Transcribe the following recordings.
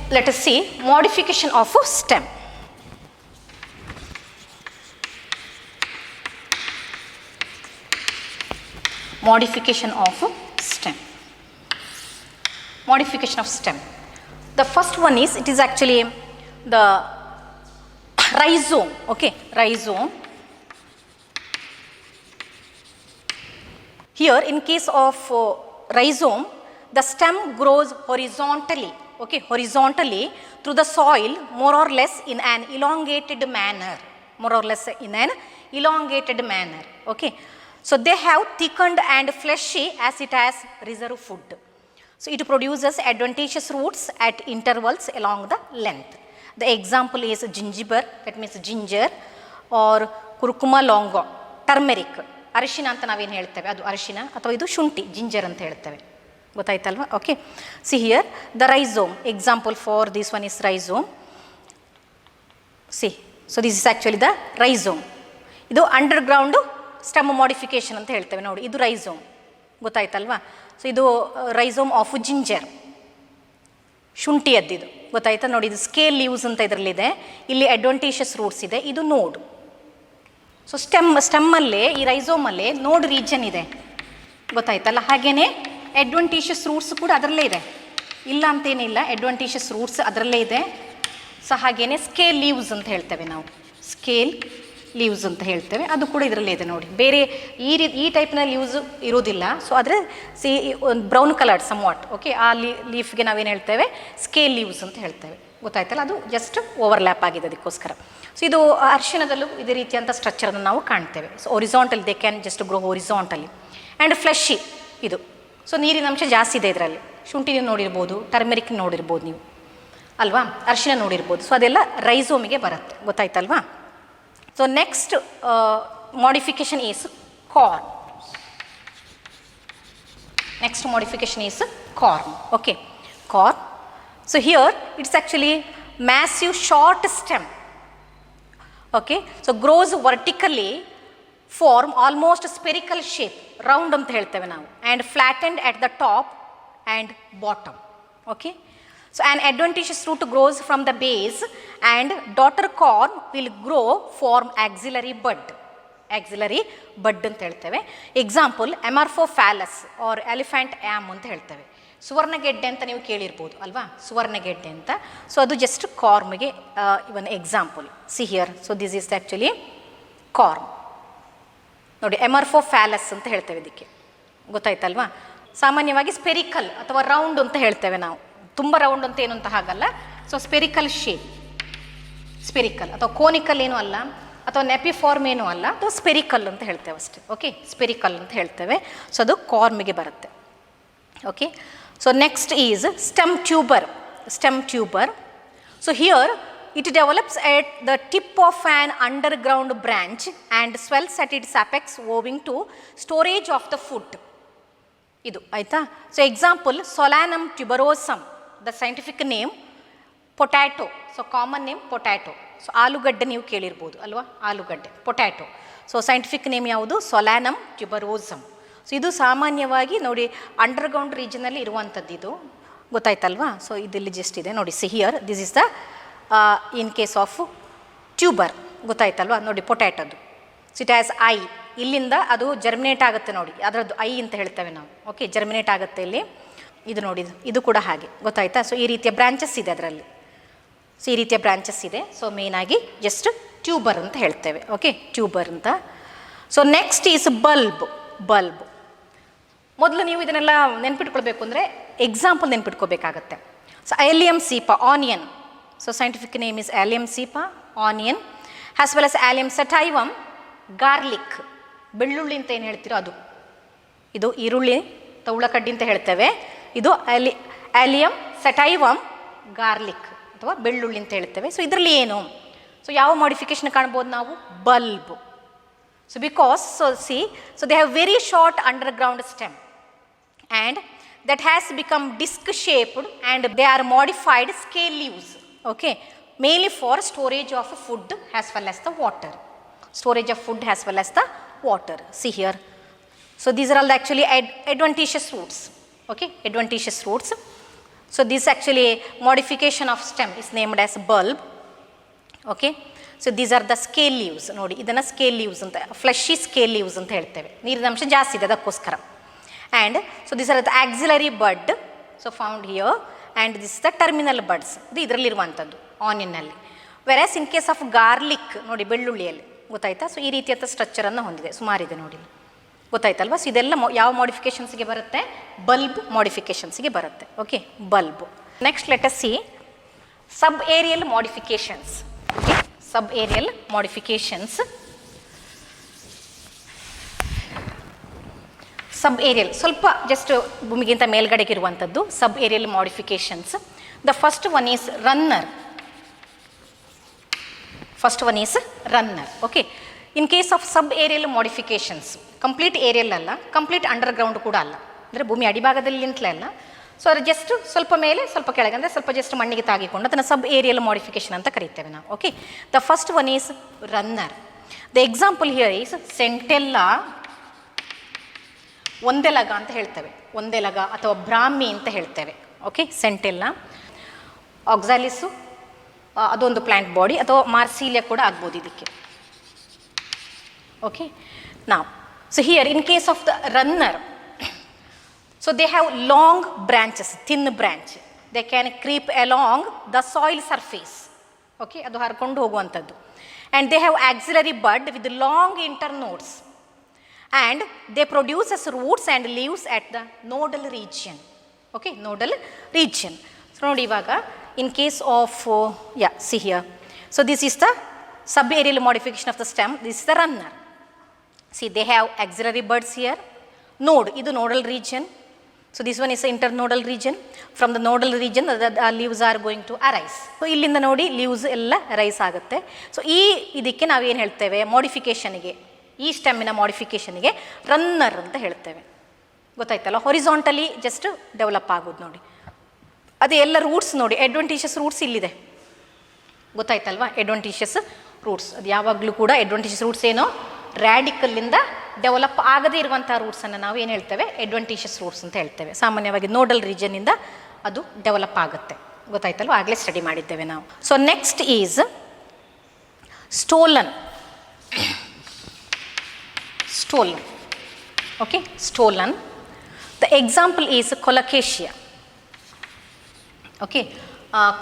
let us see modification of a stem. Modification of a stem. Modification of stem. The first one is, it is actually the rhizome. Okay, rhizome. Here in case of rhizome, the stem grows horizontally. Okay, horizontally through the soil, more or less in an elongated manner. More or less in an elongated manner. Okay, so they have thickened and fleshy as it has reserve food. So it produces adventitious roots at intervals along the length. The example is gingiber, that means ginger, or curcuma longo, turmeric. ಅರಿಶಿನ ಅಂತ ನಾವೇನು ಹೇಳ್ತೇವೆ ಅದು ಅರಿಶಿನ, ಅಥವಾ ಇದು ಶುಂಠಿ, ginger ಅಂತ ಹೇಳ್ತೇವೆ. ಗೊತ್ತಾಯ್ತಲ್ವಾ? Okay, see here the rhizome. Example for this one is rhizome. See, so this is actually the rhizome. ಇದು ಅಂಡರ್ಗ್ರೌಂಡು ಸ್ಟಮ್ ಮಾಡಿಫಿಕೇಶನ್ ಅಂತ ಹೇಳ್ತೇವೆ. ನೋಡಿ, ಇದು ರೈಸೋಮ್. ಗೊತ್ತಾಯ್ತಲ್ವಾ? ಸೊ ಇದು ರೈಸೋಮ್ ಆಫ್ ಜಿಂಜರ್, ಶುಂಠಿಯದ್ದಿದು. ಗೊತ್ತಾಯ್ತಾ? ನೋಡಿ, ಇದು ಸ್ಕೇಲ್ ಲೀವ್ಸ್ ಅಂತ ಇದರಲ್ಲಿದೆ. ಇಲ್ಲಿ ಅಡ್ವಾಂಟೇಷಸ್ ರೂಟ್ಸ್ ಇದೆ. ಇದು ನೋಡ್. ಸೊ ಸ್ಟೆಮ್ಮಲ್ಲೇ, ಈ ರೈಸೋಮಲ್ಲೇ ನೋಡ್ ರೀಜನ್ ಇದೆ. ಗೊತ್ತಾಯ್ತಲ್ಲ? ಹಾಗೆಯೇ ಅಡ್ವಾಂಟೇಷಸ್ ರೂಟ್ಸ್ ಕೂಡ ಅದರಲ್ಲೇ ಇದೆ. ಇಲ್ಲ ಅಂತೇನಿಲ್ಲ, ಅಡ್ವಾಂಟೇಷಸ್ ರೂಟ್ಸ್ ಅದರಲ್ಲೇ ಇದೆ. ಸೊ ಹಾಗೆಯೇ ಸ್ಕೇಲ್ ಲೀವ್ಸ್ ಅಂತ ಹೇಳ್ತೇವೆ ನಾವು. ಸ್ಕೇಲ್ ಲೀವ್ಸ್ ಅಂತ ಹೇಳ್ತೇವೆ, ಅದು ಕೂಡ ಇದರಲ್ಲೇ ಇದೆ. ನೋಡಿ, ಬೇರೆ ಈ ಟೈಪ್ನ ಲೀವ್ಸ್ ಇರೋದಿಲ್ಲ. ಸೊ ಆದರೆ brown coloured somewhat. Okay, ಆ ಲೀಫ್ಗೆ ನಾವೇನು ಹೇಳ್ತೇವೆ? ಸ್ಕೇಲ್ ಲೀವ್ಸ್ ಅಂತ ಹೇಳ್ತೇವೆ. ಗೊತ್ತಾಯ್ತಲ್ಲ? ಅದು ಜಸ್ಟ್ ಓವರ್ಲ್ಯಾಪ್ ಆಗಿದೆ ಅದಕ್ಕೋಸ್ಕರ. ಸೊ ಇದು ಅರಿಶಿಣದಲ್ಲೂ ಇದೇ ರೀತಿಯಂಥ ಸ್ಟ್ರಕ್ಚರನ್ನು ನಾವು ಕಾಣ್ತೇವೆ. So horizontal, they can just grow horizontally. And fleshy ಇದು. ಸೊ ನೀರಿನ ಅಂಶ ಜಾಸ್ತಿ ಇದೆ ಇದರಲ್ಲಿ. ಶುಂಠಿನ ನೋಡಿರ್ಬೋದು, ಟರ್ಮೆರಿಕ್ ನೋಡಿರ್ಬೋದು ನೀವು ಅಲ್ವಾ, ಅರಿಶಿಣ ನೋಡಿರ್ಬೋದು. ಸೊ ಅದೆಲ್ಲ ರೈಸೋಮಿಗೆ ಬರುತ್ತೆ. ಗೊತ್ತಾಯ್ತಲ್ವಾ? So next modification is corn. Next modification is corn. Okay, corn. So here it's actually massive short stem. Okay, so grows vertically, form almost spherical shape, round anta helteve ನಾವು, and flattened at the top and bottom. Okay, so an adventitious root grows from the base and daughter corn will grow, form axillary bud. Axillary bud ಅಂತ ಹೇಳ್ತೇವೆ. Example ಎಮರ್ಫೋಫ್ಯಾಲಸ್ R elephant am ಅಂತ ಹೇಳ್ತೇವೆ. ಸುವರ್ಣಗೆಡ್ಡೆ ಅಂತ ನೀವು ಕೇಳಿರ್ಬೋದು ಅಲ್ವಾ, ಸುವರ್ಣಗೆಡ್ಡೆ ಅಂತ. ಸೊ ಅದು ಜಸ್ಟ್ ಕಾರ್ಮ್ಗೆ even example. See here, so this is actually corm. ನೋಡಿ, ಎಮರ್ಫೋಫ್ಯಾಲಸ್ ಅಂತ ಹೇಳ್ತೇವೆ ಇದಕ್ಕೆ. ಗೊತ್ತಾಯ್ತಲ್ವಾ? ಸಾಮಾನ್ಯವಾಗಿ ಸ್ಪೆರಿಕಲ್ ಅಥವಾ ರೌಂಡ್ ಅಂತ ಹೇಳ್ತೇವೆ ನಾವು. ತುಂಬ ರೌಂಡ್ ಅಂತ ಏನು ಅಂತ ಹಾಗಲ್ಲ. ಸೊ ಸ್ಪೆರಿಕಲ್ ಶೇಪ್, ಸ್ಪೆರಿಕಲ್ ಅಥವಾ ಕೋನಿಕಲ್ ಏನೂ ಅಲ್ಲ, ಅಥವಾ ನೆಪಿಫಾರ್ಮ್ ಏನೂ ಅಲ್ಲ, ಅಥವಾ ಸ್ಪೆರಿಕಲ್ ಅಂತ ಹೇಳ್ತೇವೆ ಅಷ್ಟೇ. ಓಕೆ, ಸ್ಪೆರಿಕಲ್ ಅಂತ ಹೇಳ್ತೇವೆ. ಸೊ ಅದು ಕಾರ್ಮ್ಗೆ ಬರುತ್ತೆ. Okay, so next is stem tuber. Stem tuber. So here it develops at the tip of an underground branch and swells at its apex, owing to storage of the food. Idu aita. So example Solanum tuberosum, the scientific name potato. So common name potato. So ಆಲೂಗಡ್ಡೆ ನೀವು ಕೇಳಿರ್ಬೋದು ಅಲ್ವಾ, ಆಲೂಗಡ್ಡೆ, potato. So scientific name ಯಾವುದು? ಸೊಲಾನಮ್ ಟ್ಯುಬರೋಸಮ್. So ಇದು ಸಾಮಾನ್ಯವಾಗಿ ನೋಡಿ underground ರೀಜನಲ್ಲಿ ಇರುವಂಥದ್ದು ಇದು. ಗೊತ್ತಾಯ್ತಲ್ವಾ? ಸೊ ಇದರಲ್ಲಿ ಜಸ್ಟ್ ಇದೆ ನೋಡಿ. See here, this is the in case of tuber. ಗೊತ್ತಾಯ್ತಲ್ವಾ? ನೋಡಿ ಪೊಟ್ಯಾಟೋದು. So it has eye. ಇಲ್ಲಿಂದ ಅದು ಜರ್ಮಿನೇಟ್ ಆಗುತ್ತೆ ನೋಡಿ, ಅದರದ್ದು ಐ ಅಂತ ಹೇಳ್ತೇವೆ ನಾವು. ಓಕೆ, ಜರ್ಮಿನೇಟ್ ಆಗುತ್ತೆ ಇಲ್ಲಿ. ಇದು ನೋಡಿ, ಇದು ಕೂಡ ಹಾಗೆ. ಗೊತ್ತಾಯ್ತಾ? ಸೊ ಈ ರೀತಿಯ ಬ್ರಾಂಚಸ್ ಇದೆ ಅದರಲ್ಲಿ. ಸೊ ಈ ರೀತಿಯ ಬ್ರಾಂಚಸ್ ಇದೆ. ಸೊ ಮೇಯ್ನಾಗಿ ಜಸ್ಟ್ ಟ್ಯೂಬರ್ ಅಂತ ಹೇಳ್ತೇವೆ. ಓಕೆ, ಟ್ಯೂಬರ್ ಅಂತ. So next is bulb. Bulb ಮೊದಲು ನೀವು ಇದನ್ನೆಲ್ಲ ನೆನ್ಪಿಟ್ಕೊಳ್ಬೇಕು ಅಂದರೆ ಎಕ್ಸಾಂಪಲ್ ನೆನ್ಪಿಟ್ಕೋಬೇಕಾಗತ್ತೆ. So Allium cepa, onion. So scientific name is Allium cepa, onion. As well as Allium sativum, garlic. ಬೆಳ್ಳುಳ್ಳಿ ಅಂತ ಏನು ಹೇಳ್ತೀರೋ ಅದು. ಇದು ಈರುಳ್ಳಿ, ಉಳ್ಳಾಗಡ್ಡಿ ಅಂತ ಹೇಳ್ತೇವೆ. ಇದು ಆಲಿಯಮ್ ಸಟೈವಮ್ ಗಾರ್ಲಿಕ್ ಅಥವಾ ಬೆಳ್ಳುಳ್ಳಿ ಅಂತ ಹೇಳ್ತೇವೆ. ಸೊ ಇದರಲ್ಲಿ ಏನು? ಸೊ ಯಾವ ಮಾಡಿಫಿಕೇಶನ್ ಕಾಣ್ಬೋದು ನಾವು? Bulb. So because, so they have very short underground stem and that has become disc shaped and they are modified scale leaves. Okay, mainly for storage of food as well as the water. Storage of food as well as the water. See here. So these are all actually adventitious roots. Okay, adventitious roots. So this actually modification of stem is named as bulb. Okay. So these are the scale leaves. ನೋಡಿ ಇದನ್ನು scale leaves ಅಂತ, fleshy scale leaves ಅಂತ ಹೇಳ್ತೇವೆ. ನೀರಿನ ಅಂಶ ಜಾಸ್ತಿ ಇದೆ ಅದಕ್ಕೋಸ್ಕರ. And so this are the axillary bud, so found here. And this is the terminal buds, ಇದು ಇದರಲ್ಲಿರುವಂಥದ್ದು ಆನಿಯನ್ನಲ್ಲಿ. Whereas in case of garlic, ನೋಡಿ ಬೆಳ್ಳುಳ್ಳಿಯಲ್ಲಿ ಗೊತ್ತಾಯ್ತಾ. ಸೊ ಈ ರೀತಿಯಾದ ಸ್ಟ್ರಕ್ಚರನ್ನು ಹೊಂದಿದೆ, ಸುಮಾರಿದೆ ನೋಡಿ, ಗೊತ್ತಾಯ್ತಲ್ವಾ. ಸೊ ಇದೆಲ್ಲ ಯಾವ ಮಾಡಿಫಿಕೇಷನ್ಸ್ಗೆ ಬರುತ್ತೆ? ಬಲ್ಬ್ ಮಾಡಿಫಿಕೇಷನ್ಸ್ಗೆ ಬರುತ್ತೆ. Okay, bulb. Next let us see sub aerial modifications. Sub aerial modifications. Sub aerial ಸ್ವಲ್ಪ ಜಸ್ಟ್ ಭೂಮಿಗಿಂತ ಮೇಲ್ಗಡೆಗೆ ಇರುವಂಥದ್ದು sub aerial modifications. The first one is runner. First one is runner. Okay, in case of sub aerial modifications, complete aerial ಅಲ್ಲ, complete underground ಕೂಡ ಅಲ್ಲ, ಅಂದರೆ ಭೂಮಿ ಅಡಿಭಾಗದಲ್ಲಿ ನಿಂತಲೇ ಅಲ್ಲ. ಸೊ ಅದು ಜಸ್ಟ್ ಸ್ವಲ್ಪ ಮೇಲೆ ಸ್ವಲ್ಪ ಕೆಳಗೆ, ಅಂದರೆ ಸ್ವಲ್ಪ ಜಸ್ಟ್ ಮಣ್ಣಿಗೆ ತಾಗಿಕೊಂಡು ಅದನ್ನು ಸಬ್ ಏರಿಯಲ್ ಮಾಡಿಫಿಕೇಷನ್ ಅಂತ ಕರಿತೇವೆ ನಾವು. Okay, the first one is runner. The example here is Centella, ಒಂದೆಲಗ ಅಂತ ಹೇಳ್ತೇವೆ, ಒಂದೆಲಗ ಅಥವಾ ಬ್ರಾಹ್ಮಿ ಅಂತ ಹೇಳ್ತೇವೆ. ಓಕೆ, ಸೆಂಟೆಲ್ಲಾ. ಆಕ್ಸಾಲಿಸು ಅದೊಂದು ಪ್ಲ್ಯಾಂಟ್ ಬಾಡಿ, ಅಥವಾ ಮಾರ್ಸಿಲಿಯಾ ಕೂಡ ಆಗ್ಬೋದು ಇದಕ್ಕೆ. ಓಕೆ, ನಾವು so here in case of the runner, so they have long branches, thin branch, they can creep along the soil surface. Okay, adu harkondu hoguvanthaddu. And they have axillary bud with long internodes, and they produces roots and leaves at the nodal region. Okay, nodal region. So nodi ivaga in case of see here, so this is the subaerial modification of the stem, this is the runner. See, they have axillary buds here, node, idu nodal region. So this one is the internodal region. From the nodal region the leaves are going to arise. So ಇಲ್ಲಿಂದ ನೋಡಿ leaves ಎಲ್ಲ rice ಆಗುತ್ತೆ. So ಈ ಇದಕ್ಕೆ ನಾವೇನು ಹೇಳ್ತೇವೆ, ಮಾಡಿಫಿಕೇಷನಿಗೆ, ಈ ಸ್ಟೆಮ್ಮಿನ ಮಾಡಿಫಿಕೇಷನಿಗೆ runner ಅಂತ ಹೇಳ್ತೇವೆ. ಗೊತ್ತಾಯ್ತಲ್ಲ, ಹೊರಿಸಾಂಟಲಿ ಜಸ್ಟ್ ಡೆವಲಪ್ ಆಗೋದು ನೋಡಿ. ಅದೇ ಎಲ್ಲ ರೂಟ್ಸ್ ನೋಡಿ, ಅಡ್ವೆಂಟಿಷಿಯಸ್ ರೂಟ್ಸ್ ಇಲ್ಲಿದೆ, ಗೊತ್ತಾಯ್ತಲ್ವಾ. ಅಡ್ವೆಂಟಿಷಿಯಸ್ ರೂಟ್ಸ್, ಅದು ಯಾವಾಗಲೂ ಕೂಡ ಅಡ್ವೆಂಟಿಷಿಯಸ್ ರೂಟ್ಸ್ ಏನೋ ರ್ಯಾಡಿಕಲ್ಲಿಂದ ಡೆವಲಪ್ ಆಗದೇ ಇರುವಂಥ ರೂಟ್ಸನ್ನು ನಾವು ಏನು ಹೇಳ್ತೇವೆ, ಅಡ್ವೆಂಟಿಷಿಯಸ್ ರೂಟ್ಸ್ ಅಂತ ಹೇಳ್ತೇವೆ. ಸಾಮಾನ್ಯವಾಗಿ ನೋಡಲ್ ರೀಜನ್ನಿಂದ ಅದು ಡೆವಲಪ್ ಆಗುತ್ತೆ, ಗೊತ್ತಾಯ್ತಲ್ವ, ಆಗಲೇ ಸ್ಟಡಿ ಮಾಡಿದ್ದೇವೆ ನಾವು. So next is stolon. Stolon. Okay, stolon. The example is Colocasia. Okay,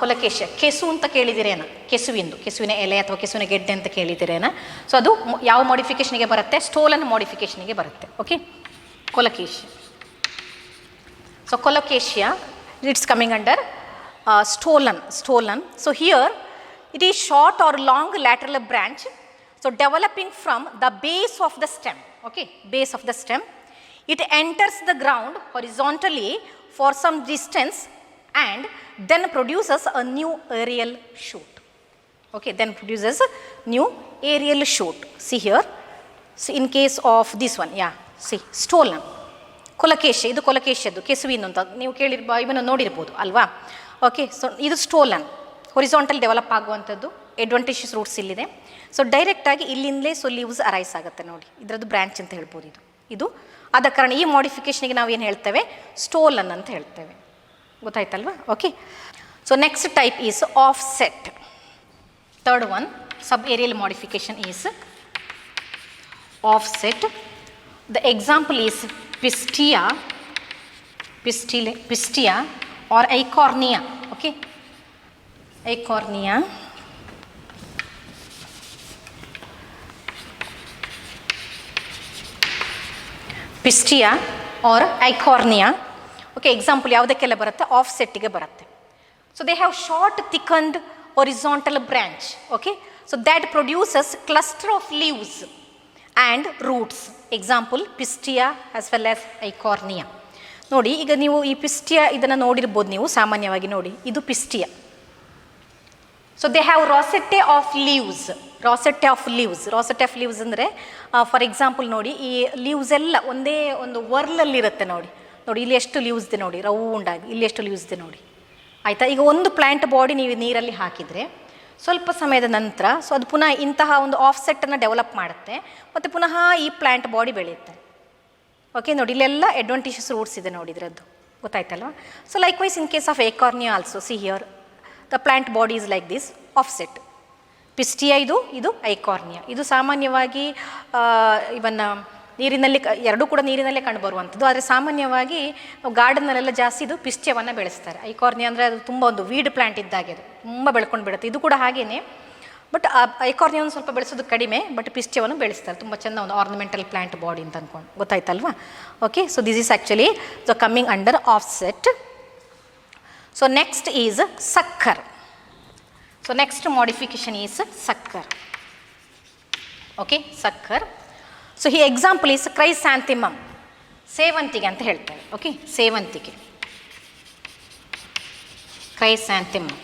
Colocasia, ಕೆಸು ಅಂತ ಕೇಳಿದಿರೇನ, ಕೆಸುವಿನ ಎಲೆ ಅಥವಾ ಕೆಸುವಿನ ಗೆಡ್ಡೆ ಅಂತ ಕೇಳಿದಿರೇನ. ಸೊ ಅದು ಯಾವ ಮಾಡಿಫಿಕೇಷನ್ಗೆ ಬರುತ್ತೆ? ಸ್ಟೋಲನ್ ಮಾಡಿಫಿಕೇಷನ್ಗೆ ಬರುತ್ತೆ. Okay, Colocasia. So Colocasia it's coming under stolon. So here it is short or long lateral branch, so developing from the base of the stem. Okay, base of the stem. It enters the ground horizontally for some distance and then produces a new aerial shoot. Okay, then produces a new aerial shoot. See here, so in case of this one, see, stolen. ಕೊಲಕೇಶಿಯಾ, ಇದು ಕೊಲಕೇಶಿಯದ್ದು, ಕೆಸುವಿನ ಅಂತ ನೀವು ಇವನು ನೋಡಿರ್ಬೋದು ಅಲ್ವಾ. Okay, so ಇದು stolen, horizontal develop ಆಗುವಂಥದ್ದು, adventitious roots ಇಲ್ಲಿದೆ. ಸೊ ಡೈರೆಕ್ಟಾಗಿ ಇಲ್ಲಿಂದಲೇ ಸೊ ಲೀವ್ಸ್ ಅರೈಸ್ ಆಗುತ್ತೆ ನೋಡಿ, ಇದರದ್ದು ಬ್ರ್ಯಾಂಚ್ ಅಂತ ಹೇಳ್ಬೋದು ಇದು. ಆದ ಕಾರಣ ಈ ಮಾಡಿಫಿಕೇಷನ್ಗೆ ನಾವು ಏನು ಹೇಳ್ತೇವೆ, ಸ್ಟೋಲನ್ ಅಂತ ಹೇಳ್ತೇವೆ, ಗೊತ್ತಾಯ್ತಲ್ವಾ. Okay, so next type is offset. Third one sub aerial modification is offset. The example is Pistia or Eichhornia. Okay, Eichhornia. Pistia or Eichhornia. Okay, example ಯಾವುದಕ್ಕೆಲ್ಲ ಬರುತ್ತೆ? ಆಫ್ಸೆಟ್ಟಿಗೆ ಬರುತ್ತೆ. So they have short thickened horizontal branch. Okay, so that produces cluster of leaves and roots. Example Pistia as well as Eichhornia. ನೋಡಿ, ಈಗ ನೀವು ಈ ಪಿಸ್ಟಿಯಾ ಇದನ್ನು ನೋಡಿರ್ಬೋದು ನೀವು ಸಾಮಾನ್ಯವಾಗಿ. ನೋಡಿ, ಇದು Pistia. So they have rosette of leaves. Rosette of leaves ಅಂದರೆ ಫಾರ್ ಎಕ್ಸಾಂಪಲ್ ನೋಡಿ, ಈ ಲೀವ್ಸ್ ಎಲ್ಲ ಒಂದೇ ಒಂದು ವರ್ಲಲ್ಲಿರುತ್ತೆ ನೋಡಿ. ಇಲ್ಲಿ ಎಷ್ಟು ಲೀವ್ಸ್ ಇದೆ ನೋಡಿ, ರೌಂಡಾಗಿ ಇಲ್ಲಿ ಎಷ್ಟು ಲೀವ್ಸ್ ಇದೆ ನೋಡಿ, ಆಯಿತಾ. ಈಗ ಒಂದು ಪ್ಲ್ಯಾಂಟ್ ಬಾಡಿ ನೀವು ನೀರಲ್ಲಿ ಹಾಕಿದರೆ ಸ್ವಲ್ಪ ಸಮಯದ ನಂತರ ಸೊ ಅದು ಪುನಃ ಇಂತಹ ಒಂದು ಆಫ್ಸೆಟ್ಟನ್ನು ಡೆವಲಪ್ ಮಾಡುತ್ತೆ, ಮತ್ತು ಪುನಃ ಈ ಪ್ಲ್ಯಾಂಟ್ ಬಾಡಿ ಬೆಳೆಯುತ್ತೆ. ಓಕೆ, ನೋಡಿ ಇಲ್ಲೆಲ್ಲ ಅಡ್ವೆಂಟಿಷಿಯಸ್ ರೂಟ್ಸ್ ಇದೆ ನೋಡಿ ಇದರದ್ದು, ಗೊತ್ತಾಯ್ತಲ್ವ? So likewise in case of Eichhornia also see here the plant body is like this offset. Pistia ಇದು ಐಕಾರ್ನಿಯಾ. ಇದು ಸಾಮಾನ್ಯವಾಗಿ ಇವನ್ನ ನೀರಿನಲ್ಲಿ ಎರಡೂ ಕೂಡ ನೀರಿನಲ್ಲೇ ಕಂಡುಬರುವಂಥದ್ದು. ಆದರೆ ಸಾಮಾನ್ಯವಾಗಿ ಗಾರ್ಡನ್ನಲ್ಲೆಲ್ಲ ಜಾಸ್ತಿ ಇದು ಪಿಸ್ಟಿಯಾವನ್ನು ಬೆಳೆಸ್ತಾರೆ. ಐಕಾರ್ನಿಯಾ ಅಂದರೆ ಅದು ತುಂಬ ಒಂದು ವೀಡ್ ಪ್ಲಾಂಟ್ ಇದ್ದಾಗೆ, ಅದು ತುಂಬ ಬೆಳ್ಕೊಂಡು ಬಿಡುತ್ತೆ. ಇದು ಕೂಡ ಹಾಗೇ, ಬಟ್ ಐಕಾರ್ನಿಯಾವನ್ನು ಸ್ವಲ್ಪ ಬೆಳೆಸೋದು ಕಡಿಮೆ, ಬಟ್ ಪಿಸ್ಟಿಯಾವನ್ನು ಬೆಳೆಸ್ತಾರೆ. ತುಂಬ ಚೆಂದ ಒಂದು ಆರ್ನಮೆಂಟಲ್ ಪ್ಲಾಂಟ್ ಬಾಡಿ ಅಂತ ಅಂದ್ಕೊಂಡು, ಗೊತ್ತಾಯ್ತಲ್ವಾ? Okay, so this is actually the coming under offset. So next is sucker. So next modification is sucker. Okay, sucker. So ಈ ಎಕ್ಸಾಂಪಲ್ ಈಸ್ ಕ್ರೈಸಾಂಥಿಮಮ್, ಸೇವಂತಿಗೆ ಅಂತ ಹೇಳ್ತೇವೆ. ಓಕೆ, ಸೇವಂತಿಗೆ, ಕ್ರೈಸಾಂಥಿಮಮ್,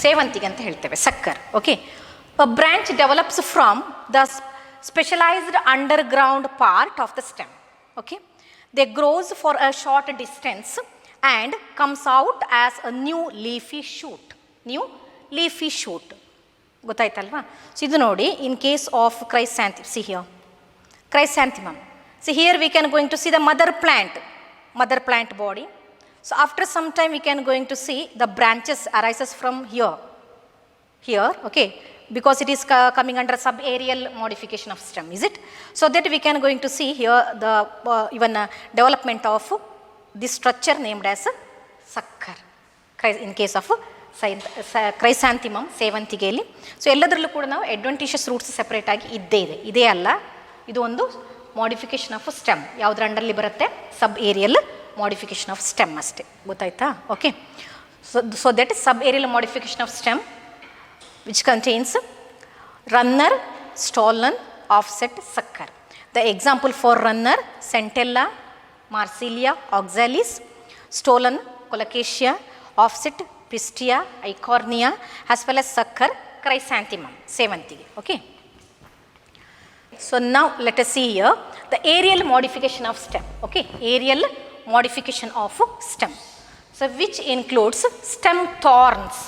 ಸೇವಂತಿಗೆ ಅಂತ ಹೇಳ್ತೇವೆ, sucker. Okay, a branch develops from the specialized underground part of the stem. Okay, they grows for a short distance and comes out as a new leafy shoot. ಗೊತ್ತಾಯ್ತಲ್ವಾ? So ಇದು ನೋಡಿ, in case of chrysanthemum, see here we can going to see the mother plant body. So after some time we can going to see the branches arises from here, okay, because it is coming under subaerial modification of stem, is it? So that we can going to see here the even development of this structure named as sakkar in case of chrysanthemum, ಸೇವಂತಿಗೆಯಲ್ಲಿ. So ಎಲ್ಲದರಲ್ಲೂ ಕೂಡ ನಾವು adventitious roots separate ಆಗಿ ಇದೇ ಅಲ್ಲ, ಇದು ಒಂದು modification of stem. ಯಾವುದ್ರ ಅಂಡರ್ಲಿ ಬರುತ್ತೆ? Sub aerial modification of stem ಅಷ್ಟೇ, ಗೊತ್ತಾಯ್ತಾ? Okay, so that is sub aerial modification of stem which contains runner, stolon, offset, sucker. The example for runner Centella, Marsilea, Oxalis. Stolon, Colocasia. Offset, Pistia, Eichhornia, as well as sucker, chrysanthemum, ಸೇವಂತಿಗೆ. Okay, so now let us see here the aerial modification of stem. Okay, aerial modification of stem, so which includes stem thorns.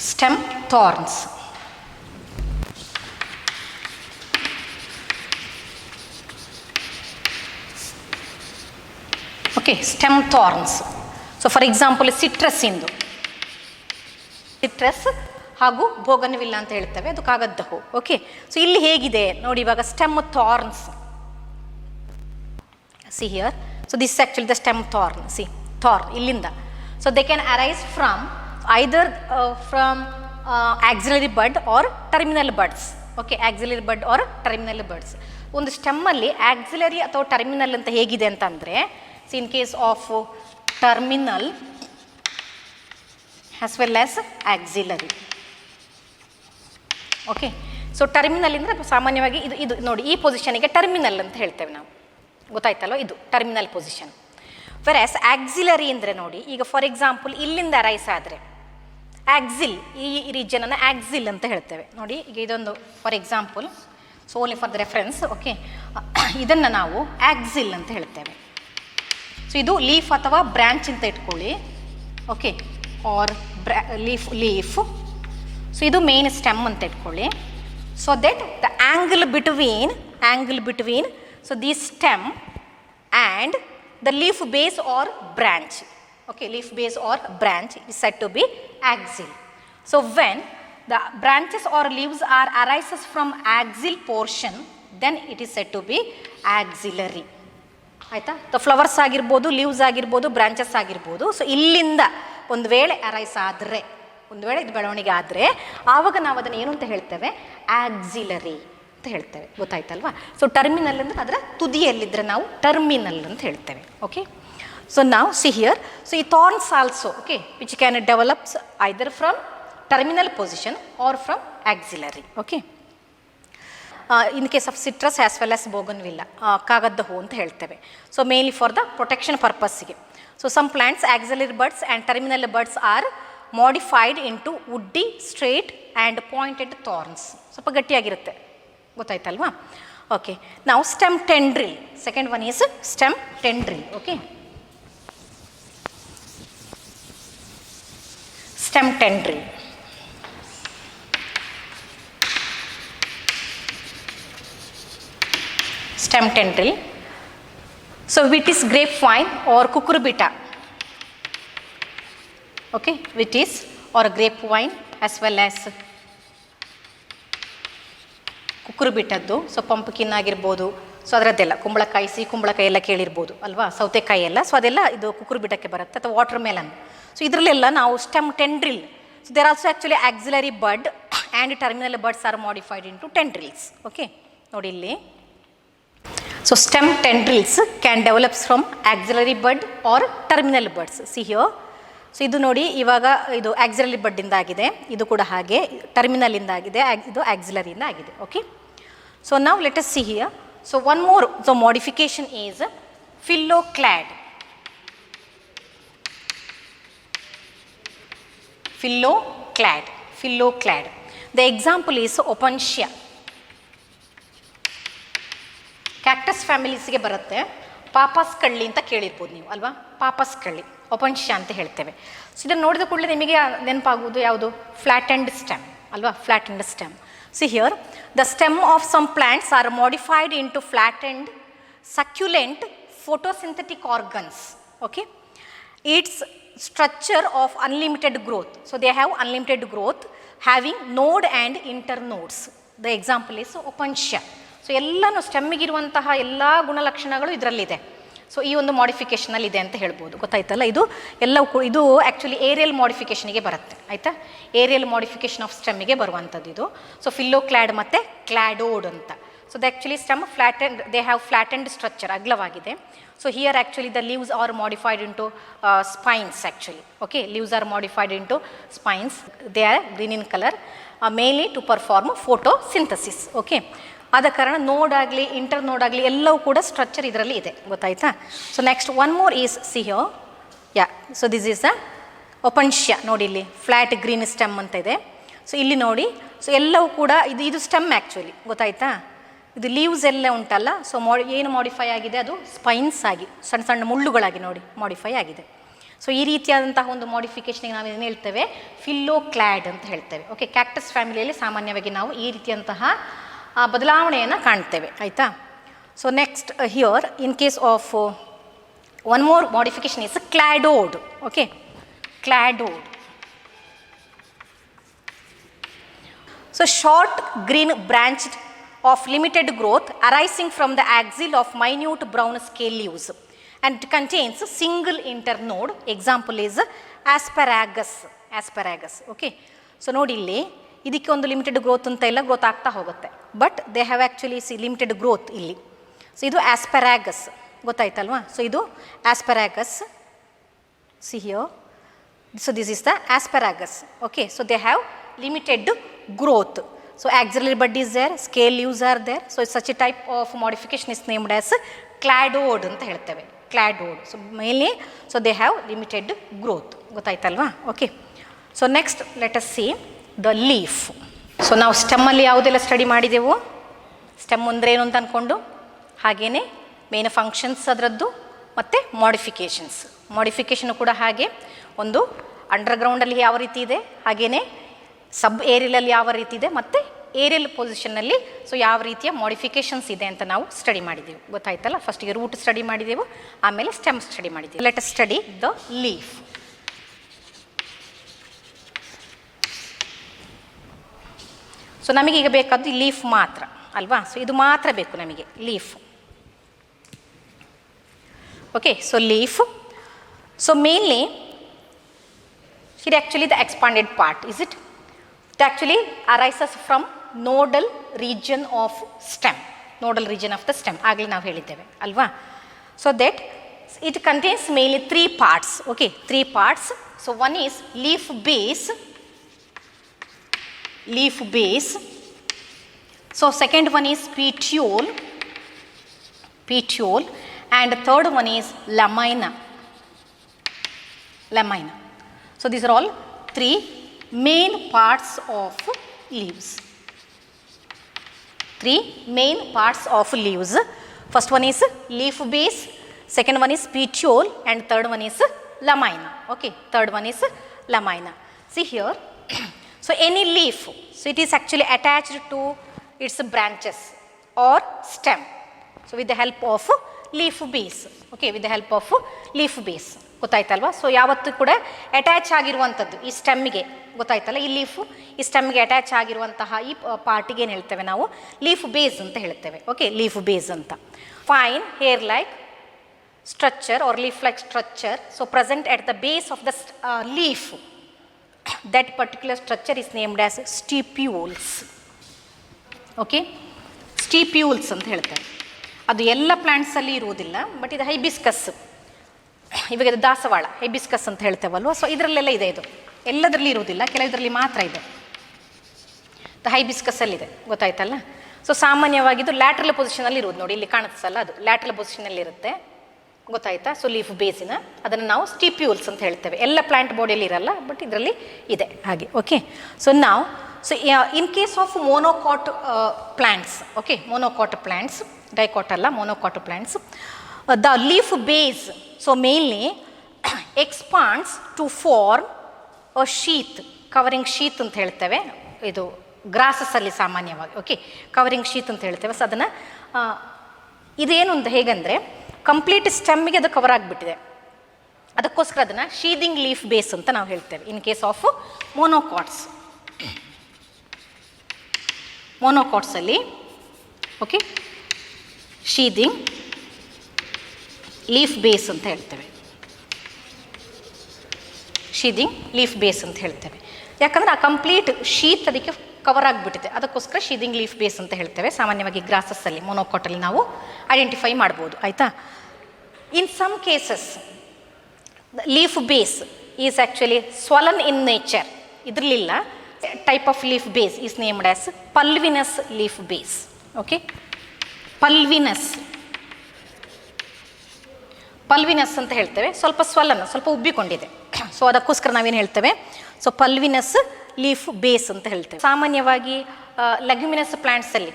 Stem thorns. Okay, stem thorns. So for example citrus ಹಾಗೂ ಬೋಗನ್ವಿಲ್ಲ ಅಂತ ಹೇಳ್ತೇವೆ, ಅದು ಕಾಗದ ಹೂ. Okay, so ಇಲ್ಲಿ ಹೇಗಿದೆ ನೋಡಿ, ಇವಾಗ stem thorns, see here. So this actually the stem thorn, see thorn ಇಲ್ಲಿಂದ. So they can arise from either from axillary bud or terminal buds. Okay, axillary bud or terminal buds. ಒಂದು ಸ್ಟೆಮ್ಮಲ್ಲಿ axillary ಅಥವಾ terminal ಅಂತ ಹೇಗಿದೆ ಅಂತಂದರೆ, see in case of terminal as well as axillary. Okay, so terminal ಅಂದರೆ ಸಾಮಾನ್ಯವಾಗಿ ಇದು ನೋಡಿ, ಈ ಪೊಸಿಷನಿಗೆ ಟರ್ಮಿನಲ್ ಅಂತ ಹೇಳ್ತೇವೆ ನಾವು, ಗೊತ್ತಾಯ್ತಲ್ವ? ಇದು ಟರ್ಮಿನಲ್ ಪೊಸಿಷನ್. ವೆರಾಸ್ ಆಕ್ಸಿಲರಿ ಅಂದರೆ ನೋಡಿ, ಈಗ ಫಾರ್ ಎಕ್ಸಾಂಪಲ್ ಇಲ್ಲಿಂದ ಅರೈಸ್ ಆದರೆ ಆಕ್ಸಿಲ್, ಈ ರೀಜನನ್ನು ಆಕ್ಸಿಲ್ ಅಂತ ಹೇಳ್ತೇವೆ ನೋಡಿ. ಈಗ ಇದೊಂದು for example, so only for the reference. Okay, ಇದನ್ನು ನಾವು ಆಕ್ಸಿಲ್ ಅಂತ ಹೇಳ್ತೇವೆ. ಸೊ ಇದು ಲೀಫ್ ಅಥವಾ ಬ್ರ್ಯಾಂಚ್ ಅಂತ ಇಟ್ಕೊಳ್ಳಿ. Okay, or leaf. ಸೊ ಇದು ಮೇನ್ ಸ್ಟೆಮ್ ಅಂತ ಇಟ್ಕೊಳ್ಳಿ. So that the angle between so the stem and the leaf base or branch. Okay, leaf base or branch is said to be axial. So when the branches or leaves are arises from axial portion, then it is said to be axillary. ಆಯಿತಾ? The flowers ಆಗಿರ್ಬೋದು, leaves ಆಗಿರ್ಬೋದು, branches ಆಗಿರ್ಬೋದು. So ಇಲ್ಲಿಂದ ಒಂದು ವೇಳೆ arise ಆದರೆ, ಒಂದು ವೇಳೆ ಇದು ಬೆಳವಣಿಗೆ ಆದರೆ, ಆವಾಗ ನಾವು ಅದನ್ನು ಏನು ಅಂತ ಹೇಳ್ತೇವೆ? ಆಕ್ಸಿಲರಿ ಅಂತ ಹೇಳ್ತೇವೆ, ಗೊತ್ತಾಯ್ತಲ್ವಾ? ಸೊ ಟರ್ಮಿನಲ್ ಅಂದರೆ ಅದರ ತುದಿಯಲ್ಲಿದ್ದರೆ ನಾವು ಟರ್ಮಿನಲ್ ಅಂತ ಹೇಳ್ತೇವೆ. ಓಕೆ, ಸೊ ನಾವು ಸಿ ಹಿಯರ್, ಸೊ ಈ thorns also, okay, which can develops either from terminal position or from axillary. Okay, in case of citrus as well as bougainvillea, ಕಾಗದ ಹೂ ಅಂತ ಹೇಳ್ತೇವೆ. So mainly for the protection ಪರ್ಪಸ್ಸಿಗೆ. So some plants axillary buds and terminal buds are modified into woody, straight and pointed thorns. ಸ್ವಲ್ಪ ಗಟ್ಟಿಯಾಗಿರುತ್ತೆ, ಗೊತ್ತಾಯ್ತಲ್ವಾ? Okay, ನಾವು stem tendril, second one is stem tendril. Okay, stem tendril. stem tendril. So vitis grapevine or cucurbita, okay, vitis or grapevine as well as ಕುಕುರ್ಬಿಟ್ಟದ್ದು. So pumpkin ಆಗಿರ್ಬೋದು, so ಅದರದ್ದೆಲ್ಲ ಕುಂಬಳಕಾಯಿ, ಸಿಹಿ ಕುಂಬಳಕಾಯಿ ಎಲ್ಲ ಕೇಳಿರ್ಬೋದು ಅಲ್ವಾ, ಸೌತೆಕಾಯಿ ಎಲ್ಲ, ಸೊ ಅದೆಲ್ಲ ಇದು ಕುಕುರ್ಬಿಟ್ಟಕ್ಕೆ ಬರುತ್ತೆ, ಅಥವಾ ವಾಟರ್ ಮೆಲನ್. ಸೊ ಇದರಲ್ಲೆಲ್ಲ ನಾವು stem tendril, so there also actually axillary bud and terminal buds are modified into tendrils. Okay, ನೋಡಿ ಇಲ್ಲಿ. So stem tendrils can develops from axillary bud or terminal buds. See here. So ಇದು ನೋಡಿ, ಇವಾಗ ಇದು auxiliary ಬಡ್ಡಿಂದ ಆಗಿದೆ, ಇದು ಕೂಡ ಹಾಗೆ ಟರ್ಮಿನಲಿಂದ ಆಗಿದೆ, ಇದು ಆಕ್ಸಿಲರಿಯಿಂದ ಆಗಿದೆ. ಓಕೆ, ಸೊ ನಾವು let us see here. So one more the modification is phylloclade. Phyloclad. The example is Opuntia. Cactus ಫ್ಯಾಮಿಲೀಸ್ಗೆ ಬರುತ್ತೆ. ಪಾಪಸ್ ಕಳ್ಳಿ ಅಂತ ಕೇಳಿರ್ಬೋದು ನೀವು ಅಲ್ವಾ, ಪಾಪಸ್ ಕಳ್ಳಿ, ಒಪನ್ಷಿಯಾ ಅಂತ ಹೇಳ್ತೇವೆ. ಸೊ ಇದನ್ನು ನೋಡಿದ ಕೂಡಲೇ ನಿಮಗೆ ನೆನಪಾಗುವುದು ಯಾವುದು? ಫ್ಲ್ಯಾಟ್ ಎಂಡ್ ಸ್ಟೆಮ್ ಅಲ್ವಾ, flattened stem. See here, the stem of some plants are modified into flattened succulent photosynthetic organs. Okay, its structure of unlimited growth. So they have unlimited growth having node and internodes. The example is Opuntia. So ಎಲ್ಲನೂ ಸ್ಟೆಮ್ಮಿಗಿರುವಂತಹ ಎಲ್ಲ ಗುಣಲಕ್ಷಣಗಳು ಇದರಲ್ಲಿದೆ. So ಈ ಒಂದು ಮಾಡಿಫಿಕೇಷನಲ್ಲಿ ಇದೆ ಅಂತ ಹೇಳ್ಬೋದು. ಗೊತ್ತಾಯ್ತಲ್ಲ, ಇದು ಎಲ್ಲವೂ ಇದು ಆ್ಯಕ್ಚುಲಿ ಏರಿಯಲ್ ಮಾಡಿಫಿಕೇಷನಿಗೆ ಬರುತ್ತೆ. ಆಯಿತಾ, ಏರಿಯಲ್ ಮಾಡಿಫಿಕೇಷನ್ ಆಫ್ ಸ್ಟೆಮ್ಮಿಗೆ ಬರುವಂಥದ್ದು ಇದು. ಸೊ ಫಿಲ್ಲೋಕ್ಲಾಡ್ ಮತ್ತು ಕ್ಲಾಡೋಡ್ ಅಂತ. So the actually stem flattened, they have flattened structure, ಅಗ್ಲವಾಗಿದೆ. So here actually the leaves are modified into spines actually. Okay, leaves are modified into spines. They are green in colour, mainly to perform photosynthesis. Okay, ಆದ ಕಾರಣ ನೋಡ್ ಆಗಲಿ inter ನೋಡ್ ಆಗಲಿ ಎಲ್ಲವೂ ಕೂಡ structure ಇದರಲ್ಲಿ ಇದೆ. ಗೊತ್ತಾಯ್ತಾ? So next one more is see here. Yeah, so this is a Opuntia. ನೋಡಿ ಇಲ್ಲಿ ಫ್ಲ್ಯಾಟ್ ಗ್ರೀನ್ ಸ್ಟೆಮ್ ಅಂತ ಇದೆ. ಸೊ ಇಲ್ಲಿ ನೋಡಿ, ಸೊ ಎಲ್ಲವೂ ಕೂಡ ಇದು ಸ್ಟೆಮ್ ಆ್ಯಕ್ಚುಲಿ. ಗೊತ್ತಾಯ್ತಾ? ಇದು ಲೀವ್ಸ್ ಎಲ್ಲ ಉಂಟಲ್ಲ, ಸೊ ಏನು ಮಾಡಿಫೈ ಆಗಿದೆ, ಅದು ಸ್ಪೈನ್ಸ್ ಆಗಿ ಸಣ್ಣ ಸಣ್ಣ ಮುಳ್ಳುಗಳಾಗಿ ನೋಡಿ ಮಾಡಿಫೈ ಆಗಿದೆ. ಸೊ ಈ ರೀತಿಯಾದಂತಹ ಒಂದು ಮಾಡಿಫಿಕೇಷನ್ಗೆ ನಾವು ಏನು ಹೇಳ್ತೇವೆ? ಫಿಲ್ಲೋಕ್ಲಾಡ್ ಅಂತ ಹೇಳ್ತೇವೆ. ಓಕೆ, ಕ್ಯಾಕ್ಟಸ್ ಫ್ಯಾಮಿಲಿಯಲ್ಲಿ ಸಾಮಾನ್ಯವಾಗಿ ನಾವು ಈ ರೀತಿಯಂತಹ ಬದಲಾವಣೆಯನ್ನು ಕಾಣ್ತೇವೆ. ಆಯಿತಾ? So next here in case of one more modification is cladode. Okay, cladode. So short green branched of limited growth arising from the axil of minute brown scale leaves and it contains a single internode. Example is asparagus. Okay, so ನೋಡಿ ಇಲ್ಲಿ ಇದಕ್ಕೆ ಒಂದು limited growth ಅಂತ ಇಲ್ಲ, growth ಆಗ್ತಾ ಹೋಗುತ್ತೆ, but they have actually limited growth ಇಲ್ಲಿ. So ಇದು ಆಸ್ಪರಾಗಸ್. ಗೊತ್ತಾಯ್ತಲ್ವಾ? ಸೊ ಇದು asparagus. See here, so this is the asparagus. Okay, so they have limited growth. So axillary bud is there, scale leaves are there. So such a type of modification is named as cladode ಅಂತ ಹೇಳ್ತೇವೆ. Cladode. So mainly, so they have limited growth. ಗೊತ್ತಾಯ್ತಲ್ವಾ? Okay, so next let us see the leaf. So ನಾವು ಸ್ಟೆಮ್ಮಲ್ಲಿ ಯಾವುದೆಲ್ಲ study ಮಾಡಿದೆವು, stem ಅಂದರೆ ಏನು ಅಂತ ಅಂದ್ಕೊಂಡು, ಹಾಗೆಯೇ ಮೇನ್ ಫಂಕ್ಷನ್ಸ್ ಅದರದ್ದು, ಮತ್ತು ಮಾಡಿಫಿಕೇಷನ್ ಕೂಡ ಹಾಗೆ ಒಂದು ಅಂಡರ್ಗ್ರೌಂಡಲ್ಲಿ ಯಾವ ರೀತಿ ಇದೆ, ಹಾಗೆಯೇ ಸಬ್ ಏರಿಯಲಲ್ಲಿ ಯಾವ ರೀತಿ ಇದೆ, ಮತ್ತು ಏರಿಯಲ್ ಪೊಸಿಷನ್ನಲ್ಲಿ ಸೊ ಯಾವ ರೀತಿಯ ಮಾಡಿಫಿಕೇಷನ್ಸ್ ಇದೆ ಅಂತ ನಾವು ಸ್ಟಡಿ ಮಾಡಿದೆವು. ಗೊತ್ತಾಯ್ತಲ್ಲ? ಫಸ್ಟಿಗೆ ರೂಟ್ ಸ್ಟಡಿ ಮಾಡಿದೆವು, ಆಮೇಲೆ ಸ್ಟೆಮ್ ಸ್ಟಡಿ ಮಾಡಿದೆವು. Let us study the leaf. So ನಮಗೀಗ ಬೇಕಾದ್ದು ಲೀಫ್ ಮಾತ್ರ ಅಲ್ವಾ? ಸೊ ಇದು ಮಾತ್ರ ಬೇಕು ನಮಗೆ, leaf. Okay, so leaf. So mainly here actually the expanded part, is it? It actually arises from nodal region of stem, nodal region of the stem. ಆಗಲೇ ನಾವು ಹೇಳಿದ್ದೇವೆ ಅಲ್ವಾ? So that it contains mainly 3 parts. Okay, 3 parts. So one is leaf base. So second one is petiole, and the third one is lamina. So these are all 3 main parts of leaves. 3 main parts of leaves. First one is leaf base, second one is petiole, and third one is lamina. Okay, third one is lamina. See here, so any leaf, so it is actually attached to its branches or stem. So with the help of leaf base. Okay, with the help of leaf base. ಗೊತ್ತಾಯ್ತಲ್ವಾ? So ಯಾವತ್ತೂ ಕೂಡ attach ಆಗಿರುವಂಥದ್ದು ಈ ಸ್ಟೆಮ್ಮಿಗೆ, ಗೊತ್ತಾಯ್ತಲ್ಲ, ಈ leaf ಈ ಸ್ಟೆಮ್ಗೆ attach ಆಗಿರುವಂತಹ ಈ ಪಾರ್ಟಿಗೆ ಏನು ಹೇಳ್ತೇವೆ ನಾವು? ಲೀಫ್ ಬೇಸ್ ಅಂತ ಹೇಳ್ತೇವೆ. ಓಕೆ, ಲೀಫ್ ಬೇಸ್ ಅಂತ. Fine hair like structure or leaf like structure, so present at the base of the leaf. That particular structure is named as stipules. Okay, stipules ಅಂತ ಹೇಳ್ತಾರೆ. ಅದು ಎಲ್ಲ ಪ್ಲಾಂಟ್ಸಲ್ಲಿ ಇರುವುದಿಲ್ಲ, ಬಟ್ ಇದು hibiscus, ಇವಾಗ ಇದು ದಾಸವಾಳ ಹೈಬಿಸ್ಕಸ್ ಅಂತ ಹೇಳ್ತೇವಲ್ವ. ಸೊ ಇದರಲ್ಲೆಲ್ಲ ಇದೆ, ಇದು ಎಲ್ಲದರಲ್ಲಿ ಇರುವುದಿಲ್ಲ, ಕೆಲವುದರಲ್ಲಿ ಮಾತ್ರ ಇದೆ. ಹೈಬಿಸ್ಕಸ್ಸಲ್ಲಿದೆ, ಗೊತ್ತಾಯ್ತಲ್ಲ. ಸೊ ಸಾಮಾನ್ಯವಾಗಿ ಇದು ಲ್ಯಾಟ್ರಲ್ ಪೊಸಿಷನಲ್ಲಿ ಇರುವುದು, ನೋಡಿ ಇಲ್ಲಿ ಕಾಣಿಸ್ತಲ್ಲ, ಅದು ಲ್ಯಾಟ್ರಲ್ ಪೊಸಿಷನಲ್ಲಿ ಇರುತ್ತೆ, ಗೊತ್ತಾಯ್ತಾ. ಸೊ ಲೀಫ್ ಬೇಸಿನ ಅದನ್ನು ನಾವು ಸ್ಟಿಪ್ಯೂಲ್ಸ್ ಅಂತ ಹೇಳ್ತೇವೆ. ಎಲ್ಲ ಪ್ಲಾಂಟ್ ಬಾಡಿಯಲ್ಲಿ ಇರಲ್ಲ, ಬಟ್ ಇದರಲ್ಲಿ ಇದೆ ಹಾಗೆ. ಓಕೆ, ಸೊ ನಾವು in case of monocot plants, okay, monocot plants, dicot ಅಲ್ಲ, monocot plants, the leaf base so mainly expands to form a sheath, covering sheath ಅಂತ ಹೇಳ್ತೇವೆ. ಇದು ಗ್ರಾಸಸ್ಸಲ್ಲಿ ಸಾಮಾನ್ಯವಾಗಿ, ಓಕೆ, ಕವರಿಂಗ್ ಶೀತ್ ಅಂತ ಹೇಳ್ತೇವೆ. ಸೊ ಅದನ್ನು ಇದೇನು ಅಂತ ಹೇಗಂದರೆ ಕಂಪ್ಲೀಟ್ ಸ್ಟೆಮ್ಮಿಗೆ ಅದು ಕವರ್ ಆಗಿಬಿಟ್ಟಿದೆ, ಅದಕ್ಕೋಸ್ಕರ ಅದನ್ನು ಶೀದಿಂಗ್ ಲೀಫ್ ಬೇಸ್ ಅಂತ ನಾವು ಹೇಳ್ತೇವೆ. ಇನ್ ಕೇಸ್ ಆಫ್ ಮೋನೋಕಾಟ್ಸಲ್ಲಿ ಓಕೆ, ಶೀದಿಂಗ್ ಲೀಫ್ ಬೇಸ್ ಅಂತ ಹೇಳ್ತೇವೆ. ಶೀದಿಂಗ್ ಲೀಫ್ ಬೇಸ್ ಅಂತ ಹೇಳ್ತೇವೆ, ಯಾಕಂದರೆ ಆ ಕಂಪ್ಲೀಟ್ ಶೀತ್ ಅದಕ್ಕೆ ಕವರ್ ಆಗಿಬಿಟ್ಟಿದೆ, ಅದಕ್ಕೋಸ್ಕರ ಶೀದಿಂಗ್ ಲೀಫ್ ಬೇಸ್ ಅಂತ ಹೇಳ್ತೇವೆ. ಸಾಮಾನ್ಯವಾಗಿ ಗ್ರಾಸಸ್ಸಲ್ಲಿ ಮೋನೋಕಾಟಲ್ಲಿ ನಾವು ಐಡೆಂಟಿಫೈ ಮಾಡ್ಬೋದು, ಆಯಿತಾ. In some cases leaf base is actually swollen in nature, ಇದರಲ್ಲಿಲ್ಲ. Type of leaf base is named as pulvinus leaf base. Okay, pulvinus ಅಂತ ಹೇಳ್ತೇವೆ. ಸ್ವಲ್ಪ ಸ್ವಲನ್, ಸ್ವಲ್ಪ ಉಬ್ಬಿಕೊಂಡಿದೆ, ಸೊ ಅದಕ್ಕೋಸ್ಕರ ನಾವೇನು ಹೇಳ್ತೇವೆ? ಸೊ ಪಲ್ವಿನಸ್ ಲೀಫ್ ಬೇಸ್ ಅಂತ ಹೇಳ್ತೇವೆ. ಸಾಮಾನ್ಯವಾಗಿ ಲೆಗ್ಯುಮಿನಸ್ ಪ್ಲಾಂಟ್ಸಲ್ಲಿ,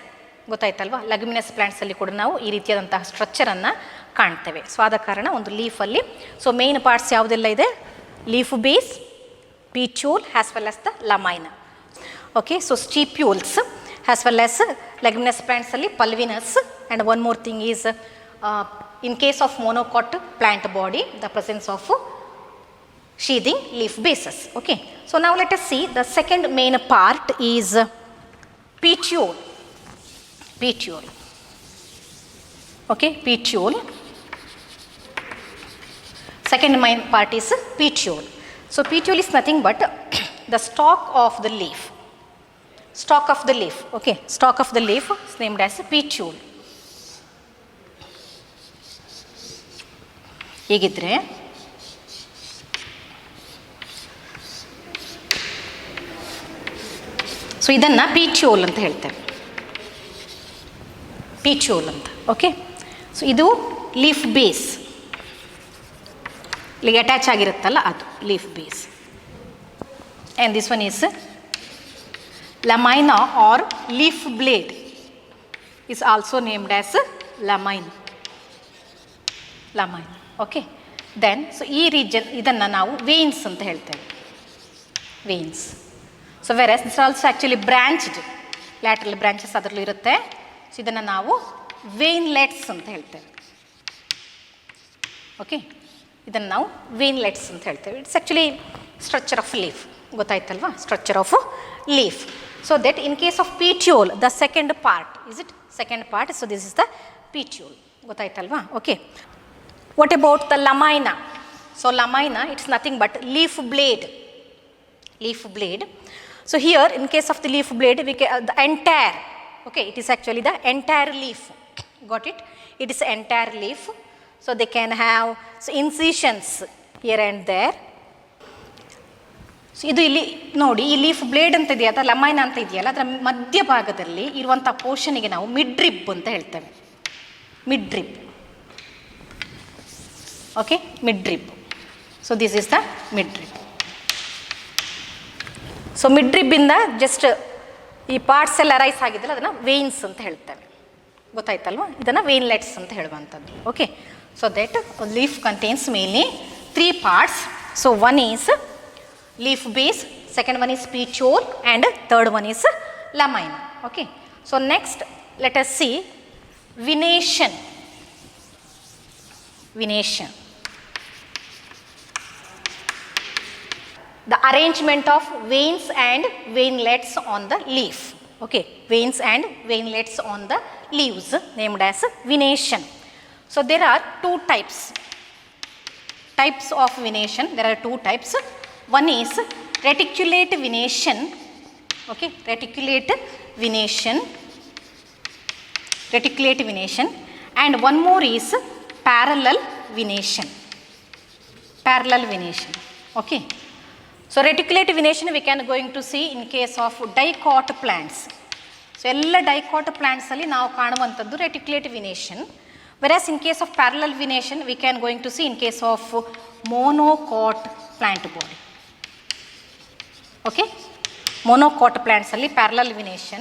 ಗೊತ್ತಾಯ್ತಲ್ವಾ, ಲೆಗ್ಯುಮಿನಸ್ ಪ್ಲಾಂಟ್ಸಲ್ಲಿ ಕೂಡ ನಾವು ಈ ರೀತಿಯಾದಂತಹ ಸ್ಟ್ರಕ್ಚರನ್ನು ಕಾಣ್ತೇವೆ. ಸೊ ಆದ ಕಾರಣ ಒಂದು ಲೀಫಲ್ಲಿ ಸೊ ಮೇನ್ ಪಾರ್ಟ್ಸ್ ಯಾವುದೆಲ್ಲ ಇದೆ? Leaf base, petiole as well as the lamina. Okay, so stipules as well as leguminous ಪ್ಲಾಂಟ್ಸಲ್ಲಿ pulvinus, and one more thing is in case of monocot plant body, the presence of sheathing leaf bases. Okay, so now let us see the second main part is petiole. Okay, petiole. Second main part is petiole. So petiole is nothing but the stalk of the leaf. Okay, stalk of the leaf is named as petiole. ಹೇಗಿದ್ರೆ so ಇದನ್ನು petiole ಅಂತ ಹೇಳ್ತೇವೆ, petiole ಅಂತ. Okay, so ಇದು leaf base, ಇಲ್ಲಿಗೆ attach ಆಗಿರುತ್ತಲ್ಲ ಅದು leaf base. And this one is lamina or leaf blade is also named as lamine. Okay, then so ಈ ರೀಜನ್ ಇದನ್ನು ನಾವು ವೇನ್ಸ್ ಅಂತ ಹೇಳ್ತೇವೆ, veins. So whereas this also actually branched, lateral branches ಅದರಲ್ಲೂ ಇರುತ್ತೆ. ಸೊ ಇದನ್ನು ನಾವು ವೇನ್ಲೆಟ್ಸ್ ಅಂತ ಹೇಳ್ತೇವೆ. ಓಕೆ, ಇದನ್ನು ನಾವು ವೇನ್ಲೆಟ್ಸ್ ಅಂತ ಹೇಳ್ತೇವೆ. It's actually structure of leaf, ಗೊತ್ತಾಯ್ತಲ್ವಾ, structure of leaf. So that in case of petiole the second part is it second part. So this is the petiole, ಗೊತ್ತಾಯ್ತಲ್ವಾ. Okay, what about the lamina? So lamina, it's nothing but leaf blade. So here in case of the leaf blade we can the entire, okay, it is actually the entire leaf, got it, it is entire leaf. So they can have so incisions here and there. So ಇದು ಇಲ್ಲಿ ನೋಡಿ, ಈ leaf blade ಅಂತ ಇದೆಯಾ ಅಥವಾ ಲಮೈನ ಅಂತ ಇದೆಯಲ್ಲ, ಅದರ ಮಧ್ಯಭಾಗದಲ್ಲಿ ಇರುವಂಥ ಪೋರ್ಷನಿಗೆ ನಾವು ಮಿಡ್ ರಿಬ್ ಅಂತ ಹೇಳ್ತೇವೆ, mid rib. Okay, mid rib. So this is the mid rib. So mid ರಿಬ್ಬಿಂದ ಜಸ್ಟ್ ಈ ಪಾರ್ಟ್ಸ್ ಎಲ್ಲ ರೈಸ್ ಆಗಿದ್ದಲ್ಲ ಅದನ್ನು ವೇನ್ಸ್ ಅಂತ ಹೇಳ್ತೇವೆ, ಗೊತ್ತಾಯ್ತಲ್ವ, ಇದನ್ನು ವೇನ್ಲೆಟ್ಸ್ ಅಂತ ಹೇಳುವಂಥದ್ದು. Okay, so that leaf contains mainly 3 parts. ಸೊ ಒನ್ ಈಸ್ leaf base, second one is petiole, and third one is lamina. Okay, so next let us see venation. Venation. The arrangement of veins and veinlets on the leaf. Okay, veins and veinlets on the leaves named as venation. So there are two types of venation. There are two types. One is reticulate venation. Okay, reticulate venation, and one more is parallel venation. Okay. So reticulate venation we can going to see in case of dicot plants. So all dicot plants alli ನಾವು ಕಾಣುವಂತದ್ದು reticulate venation. Whereas in case of parallel venation we can going to see in case of monocot plant body. Okay, monocot plants alli parallel venation,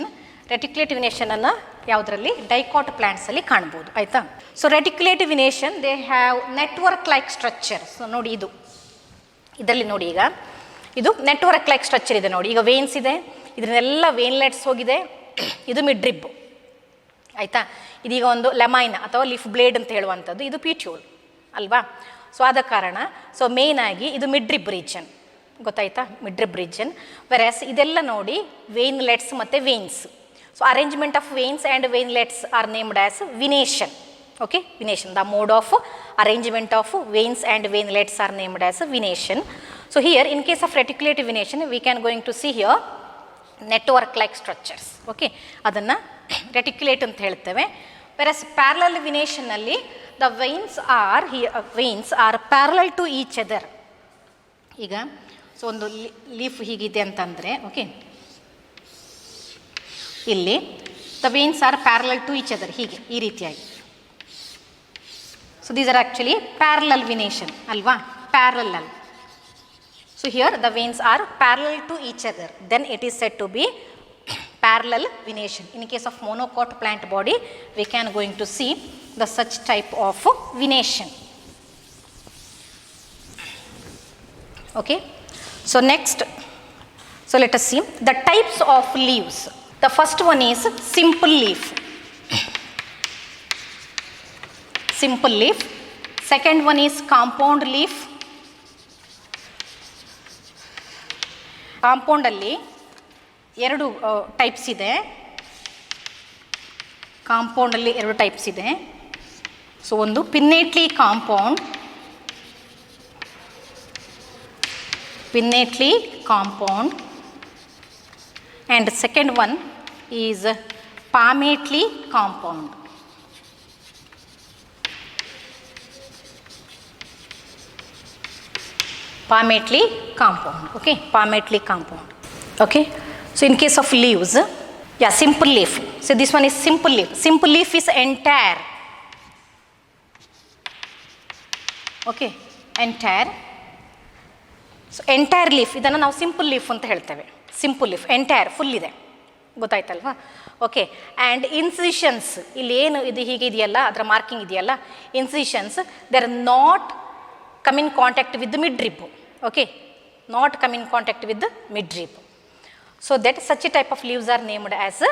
reticulate venation ಅನ್ನು ಯಾವುದರಲ್ಲಿ dicot plants ಅಲ್ಲಿ ಕಾಣಬಹುದು ಆಯ್ತಾ. So reticulate venation they have network like structure. So ನೋಡಿ ಇದರಲ್ಲಿ ನೋಡಿ ಈಗ ಇದು ನೆಟ್ವರ್ಕ್ ಲೈಕ್ ಸ್ಟ್ರಕ್ಚರ್ ಇದೆ ನೋಡಿ. ಈಗ ವೇನ್ಸ್ ಇದೆ, ಇದನ್ನೆಲ್ಲ ವೇನ್ಲೆಟ್ಸ್ ಹೋಗಿದೆ, ಇದು ಮಿಡ್ ರಿಬ್ ಆಯಿತಾ. ಇದೀಗ ಒಂದು ಲೆಮೈನ್ ಅಥವಾ ಲೀಫ್ ಬ್ಲೇಡ್ ಅಂತ ಹೇಳುವಂಥದ್ದು, ಇದು ಪೀಟ್ಯೂಲ್ ಅಲ್ವಾ. ಸೊ ಆದ ಕಾರಣ ಸೊ ಮೇಯ್ನ್ ಆಗಿ ಇದು ಮಿಡ್ ರಿಬ್ ರೀಜನ್, ಗೊತ್ತಾಯ್ತಾ, ಮಿಡ್ ರಿಬ್ ರೀಜನ್. ವೆರಸ್ ಇದೆಲ್ಲ ನೋಡಿ ವೇನ್ಲೆಟ್ಸ್ ಮತ್ತು veins. So arrangement of veins and veinlets are named as venation. Okay, venation, the mode of arrangement of veins and veinlets are named as venation. So here in case of reticulate venation we can going to see here network like structures. Okay, adanna reticulate anta helteve. Whereas parallel venation alli the veins are parallel to each other. Iga so ಒಂದು leaf ಹೀಗಿದೆ ಅಂತಂದ್ರೆ okay, ಇಲ್ಲಿ the veins are parallel to each other ಹೀಗೆ ಈ ರೀತಿಯಾಗಿ. So these are actually parallel venation alva, parallel. So here the veins are parallel to each other, then it is said to be parallel venation. In case of monocot plant body we can going to see the such type of venation. Okay, so next, so let us see the types of leaves. The first one is simple leaf. Simple leaf. Second one is compound leaf. Compound ಅಲ್ಲಿ ಎರಡು types ಇದೆ. Compound ಅಲ್ಲಿ ಎರಡು types ಇದೆ. So ಒಂದು ಪಿನ್ನೇಟ್ಲಿ compound, and second one is palmately compound. Palmately compound. Okay, palmately compound. Okay, so in case of leaves, yeah, simple leaf. So this one is simple leaf. Simple leaf is entire. Okay, entire. So entire leaf ಇದನ್ನು ನಾವು simple leaf ಅಂತ ಹೇಳ್ತೇವೆ. Simple leaf entire full ಇದೆ, ಗೊತ್ತಾಯ್ತಲ್ವಾ. Okay, and incisions ಇಲ್ಲಿ ಏನು ಇದು ಹೀಗೆ ಇದೆಯಲ್ಲ ಅದರ ಮಾರ್ಕಿಂಗ್ ಇದೆಯಲ್ಲ, incisions they are not come in contact with the midrib. Okay, not come in contact with the midrib. So that such a type of leaves are named as a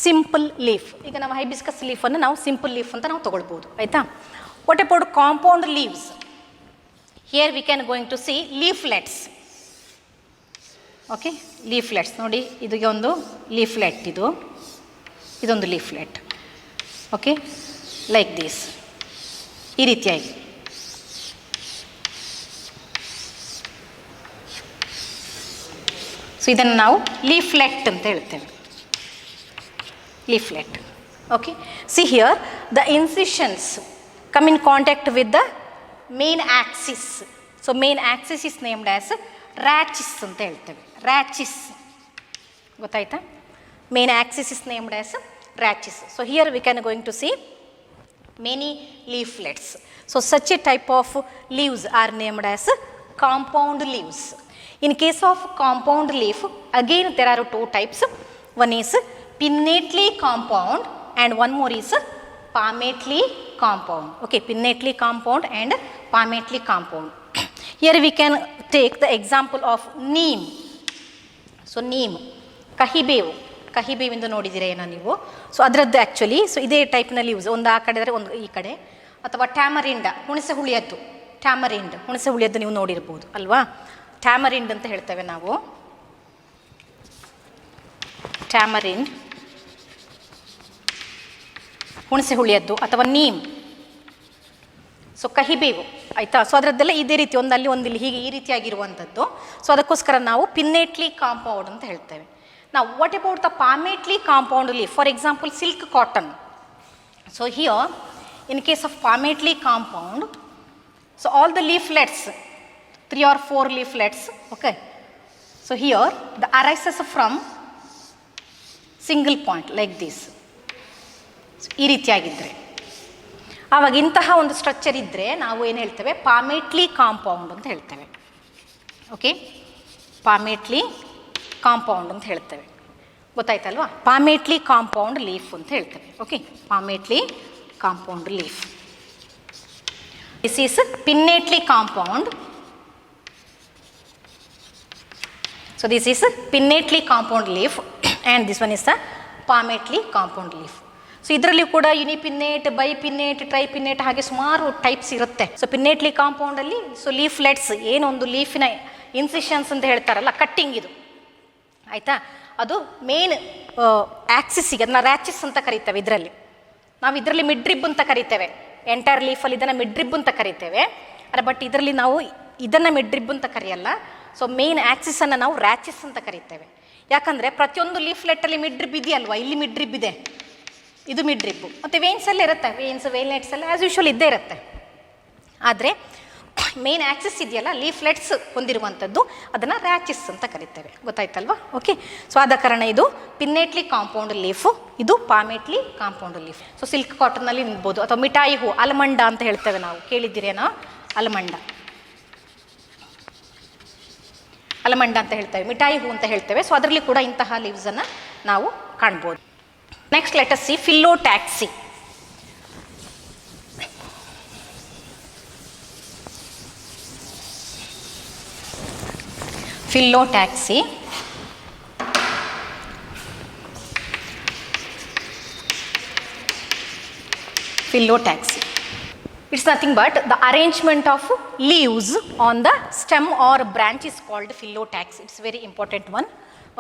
simple leaf. ಈಗ ನಾವು hibiscus leaf ಅನ್ನು ನಾವು simple leaf ಅಂತ ನಾವು ತಗೊಳ್ಬೋದು ಆಯ್ತಾ. What about compound leaves? Here we can going to see leaflets. Okay, leaflets ನೋಡಿ, ಇದು ಒಂದು ಲೀಫ್ಲೆಟ್, ಇದೊಂದು ಲೀಫ್ಲೆಟ್. ಓಕೆ, ಲೈಕ್ ದಿಸ್, ಈ ರೀತಿಯಾಗಿ. ಸೊ ಇದನ್ನು ನಾವು ಲೀಫ್ಲೆಟ್ ಅಂತ ಹೇಳ್ತೇವೆ, leaflet. Okay, see here the incisions come in contact with the main axis. So main axis is named as rachis ಅಂತ ಹೇಳ್ತೇವೆ, ರ್ಯಾಚಿಸ್, ಗೊತ್ತಾಯ್ತಾ. Main axis is named as rachis. So here we can going to see many leaflets. So such a type of leaves are named as compound leaves. In case of compound leaf, again there are two types. One is pinnately compound and one more is palmately compound. Okay, pinnately compound and palmately compound. Here we can take the example of neem. So neem, kahibevu, ಕಹಿಬೇವಿಂದ ನೋಡಿದ್ದೀರಾ ಏನೋ ನೀವು. So ಅದರದ್ದು actually so ಇದೇ ಟೈಪ್ನ leaves, ಒಂದು ಆ ಕಡೆ ಅಂದರೆ ಒಂದು ಈ ಕಡೆ. ಅಥವಾ ಟ್ಯಾಮರಿಂಡ, ಹುಣಸೆ ಹುಳಿಯದ್ದು, ಟ್ಯಾಮರಿಂಡ್ ಹುಣಸೆ ಹುಳಿಯದ್ದು ನೀವು ನೋಡಿರ್ಬೋದು ಅಲ್ವಾ. ಟ್ಯಾಮರಿಂಡ್ ಅಂತ ಹೇಳ್ತೇವೆ ನಾವು, ಟ್ಯಾಮರಿಂಡ್ ಹುಣಸೆ ಹುಳಿಯದ್ದು. ಅಥವಾ ನೀಮ್, ಸೊ ಕಹಿಬೇವು ಆಯಿತಾ. ಸೊ ಅದರದ್ದೆಲ್ಲ ಇದೇ ರೀತಿ ಒಂದಲ್ಲಿ ಒಂದಿಲ್ಲಿ ಹೀಗೆ ಈ ರೀತಿಯಾಗಿರುವಂಥದ್ದು. ಸೊ ಅದಕ್ಕೋಸ್ಕರ ನಾವು ಪಿನ್ನೇಟ್ಲಿ ಕಾಂಪೌಂಡ್ ಅಂತ ಹೇಳ್ತೇವೆ. ನಾವು what about the palmately compound leaf, for example silk cotton. So here in case of palmately compound, so all the leaflets, 3 or 4 leaflets, okay. So here the arises from single point like this. So ಈ ರೀತಿಯಾಗಿದ್ದರೆ ಆವಾಗ ಇಂತಹ ಒಂದು structure ಇದ್ದರೆ ನಾವು ಏನು ಹೇಳ್ತೇವೆ, ಪಾಮೇಟ್ಲಿ compound ಅಂತ ಹೇಳ್ತೇವೆ. ಓಕೆ, ಪಾಮೇಟ್ಲಿ ಕಾಂಪೌಂಡ್ ಅಂತ ಹೇಳ್ತೇವೆ, ಗೊತ್ತಾಯ್ತಲ್ವಾ. ಪಾಮೇಟ್ಲಿ ಕಾಂಪೌಂಡ್ ಲೀಫ್ ಅಂತ ಹೇಳ್ತೇವೆ. Okay, palmately compound leaf. This is pinnately compound. So this is pinnately compound leaf and this one is the palmately compound leaf. So ಇದರಲ್ಲಿ ಕೂಡ ಯುನಿಪಿನ್ನೇಟ್, ಬೈಪಿನ್ನೇಟ್, ಟ್ರೈಪಿನ್ನೇಟ್ ಹಾಗೆ ಸುಮಾರು ಟೈಪ್ಸ್ ಇರುತ್ತೆ. ಸೊ ಪಿನ್ನೇಟ್ಲಿ ಕಾಂಪೌಂಡಲ್ಲಿ ಸೊ ಲೀಫ್ಲೆಟ್ಸ್ ಏನೊಂದು ಲೀಫಿನ ಇನ್ಸಿಷನ್ಸ್ ಅಂತ ಹೇಳ್ತಾರಲ್ಲ, ಕಟ್ಟಿಂಗ್ ಇದು ಆಯಿತಾ, ಅದು ಮೇನ್ ಆ್ಯಕ್ಸಿಸ್ಸಿಗೆ ಅದನ್ನ ರ್ಯಾಚಿಸ್ ಅಂತ ಕರಿತೇವೆ. ಇದರಲ್ಲಿ ನಾವು ಇದರಲ್ಲಿ ಮಿಡ್ರಿಬ್ ಅಂತ ಕರಿತೇವೆ, ಎಂಟೈರ್ ಲೀಫಲ್ಲಿ ಇದನ್ನು ಮಿಡ್ರಿಬ್ ಅಂತ ಕರಿತೇವೆ. ಬಟ್ ಇದರಲ್ಲಿ ನಾವು ಇದನ್ನು ಮಿಡ್ರಿಬ್ ಅಂತ ಕರೆಯಲ್ಲ. ಸೊ ಮೇನ್ ಆ್ಯಕ್ಸಿಸನ್ನು ನಾವು ರ್ಯಾಚಿಸ್ ಅಂತ ಕರಿತೇವೆ. ಯಾಕಂದರೆ ಪ್ರತಿಯೊಂದು ಲೀಫ್ಲೆಟ್ಟಲ್ಲಿ ಮಿಡ್ರಿಬ್ ಇದೆಯಲ್ವಾ, ಇಲ್ಲಿ ಮಿಡ್ರಿಬ್ ಇದೆ, ಇದು ಮಿಡ್ರಿಬ್ಬು. ಮತ್ತು ವೇನ್ಸಲ್ಲೇ ಇರುತ್ತೆ, ವೇನ್ಸ್ ವೇಲ್ನೆಟ್ಸ್ ಎಲ್ಲ ಆ್ಯಸ್ ಯೂಶ್ವಲ್ ಇದ್ದೇ ಇರುತ್ತೆ. ಆದರೆ ಮೇನ್ ಆ್ಯಕ್ಸಿಸ್ ಇದೆಯಲ್ಲ ಲೀಫ್ಲೆಟ್ಸ್ ಹೊಂದಿರುವಂಥದ್ದು, ಅದನ್ನು ರ್ಯಾಚಿಸ್ ಅಂತ ಕರಿತೇವೆ, ಗೊತ್ತಾಯ್ತಲ್ವಾ. ಓಕೆ, ಸೊ ಆದ ಕಾರಣ ಇದು ಪಿನ್ನೇಟ್ಲಿ ಕಾಂಪೌಂಡ್ ಲೀಫು, ಇದು palmately compound leaf. So silk ಕಾಟನ್ನಲ್ಲಿ ನಿಲ್ಬೋದು. ಅಥವಾ ಮಿಠಾಯಿ ಹೂ, ಅಲಮಂಡ ಅಂತ ಹೇಳ್ತೇವೆ ನಾವು, ಕೇಳಿದ್ದೀರೇನೋ ಅಲಮಂಡ, ಅಲಮಂಡ ಅಂತ ಹೇಳ್ತೇವೆ, ಮಿಠಾಯಿ ಹೂ ಅಂತ ಹೇಳ್ತೇವೆ. ಸೊ ಅದರಲ್ಲಿ ಕೂಡ ಇಂತಹ ಲೀವ್ಸನ್ನು ನಾವು ಕಾಣ್ಬೋದು. Next let us see phyllotaxy. Phyllotaxy. Phyllotaxy. It's nothing but the arrangement of leaves on the stem or branch is called phyllotaxy. It's a very important one.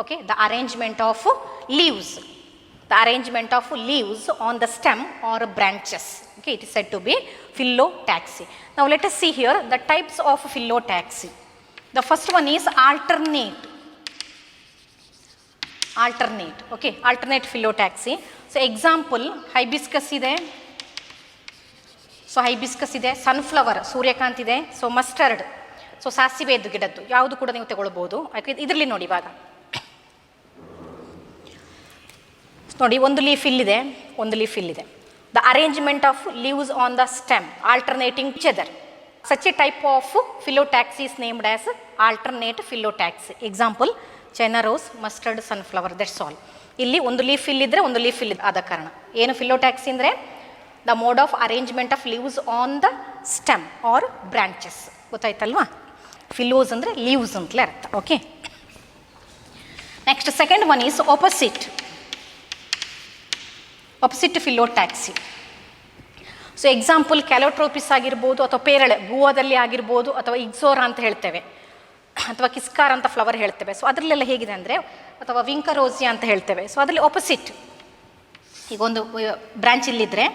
Okay, the arrangement of leaves. The arrangement of leaves on the stem or branches. Okay, it is said to be phyllotaxy. Now let us see here the types of phyllotaxy. The first one is alternate. Alternate. Okay, alternate phyllotaxy. So example, hibiscus ಇದೆ, so hibiscus ಇದೆ, sunflower Suryakant ಇದೆ, so mustard, so ಸಾಸಿವೆದ್ದು ಗಿಡದ್ದು ಯಾವುದು ಕೂಡ ನೀವು ತಗೊಳ್ಬೋದು. ಯಾಕೆ ಇದರಲ್ಲಿ ನೋಡಿ, ಇವಾಗ ನೋಡಿ ಒಂದು ಲೀಫ್ ಇಲ್ಲಿದೆ, ಒಂದು ಲೀಫ್ ಇಲ್ಲಿದೆ. The arrangement of leaves on the stem alternating each other. Such a type of phyllotaxy is named as alternate phyllotaxy. Example, China rose, mustard, sunflower, that's all. ಇಲ್ಲಿ ಒಂದು ಲೀಫ್ ಇಲ್ಲಿದ್ರೆ ಒಂದು ಲೀಫ್ ಇಲ್ಲಿದೆ. ಆದ ಕಾರಣ ಏನು ಫಿಲ್ಲೋಟ್ಯಾಕ್ಸಿ ಅಂದರೆ the mode of arrangement of leaves on the stem or branches. ಗೊತ್ತಾಯ್ತಲ್ವಾ. ಫಿಲ್ಲೋಸ್ ಅಂದರೆ ಲೀವ್ಸ್ ಅಂತಲೇ ಅರ್ಥ. Okay, next second one is opposite. Opposite phyllotaxy. So example calotropis ಆಗಿರ್ಬೋದು, ಅಥವಾ ಪೇರಳೆ ಗೋವಾದಲ್ಲಿ ಆಗಿರ್ಬೋದು, ಅಥವಾ ಇಗ್ಸೋರಾ ಅಂತ ಹೇಳ್ತೇವೆ, ಅಥವಾ ಕಿಸ್ಕಾರ್ ಅಂತ ಫ್ಲವರ್ ಹೇಳ್ತೇವೆ. ಸೊ ಅದರಲ್ಲೆಲ್ಲ ಹೇಗಿದೆ ಅಂದರೆ, ಅಥವಾ ವಿಂಕರೋಸಿಯಾ ಅಂತ ಹೇಳ್ತೇವೆ. ಸೊ ಅದರಲ್ಲಿ ಆಪೋಸಿಟ್, ಈಗ ಒಂದು ಬ್ರಾಂಚ್ ಇಲ್ಲಿದ್ದರೆ,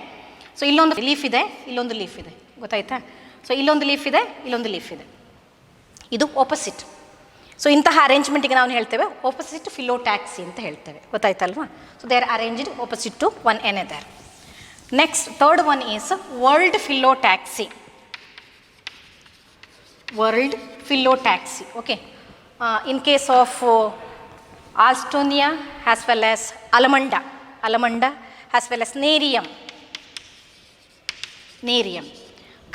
ಸೊ ಇಲ್ಲೊಂದು ಲೀಫ್ ಇದೆ, ಇಲ್ಲೊಂದು ಲೀಫ್ ಇದೆ, ಗೊತ್ತಾಯ್ತಾ. ಸೊ ಇಲ್ಲೊಂದು ಲೀಫ್ ಇದೆ, ಇಲ್ಲೊಂದು ಲೀಫ್ ಇದೆ, ಇದು ಆಪೋಸಿಟ್. ಸೊ ಇಂತಹ ಅರೇಂಜ್ಮೆಂಟಿಗೆ ನಾವು ಹೇಳ್ತೇವೆ ಆಪೋಸಿಟ್ ಫಿಲ್ಲೋಟ್ಯಾಕ್ಸಿ ಅಂತ ಹೇಳ್ತೇವೆ, ಗೊತ್ತಾಯ್ತಲ್ವಾ. So they are arranged opposite to one another. Next, third one is world phyllotaxy. World phyllotaxy. Okay. In case of Alstonia as well as Alamanda, Alamanda as well as Nerium. Nerium.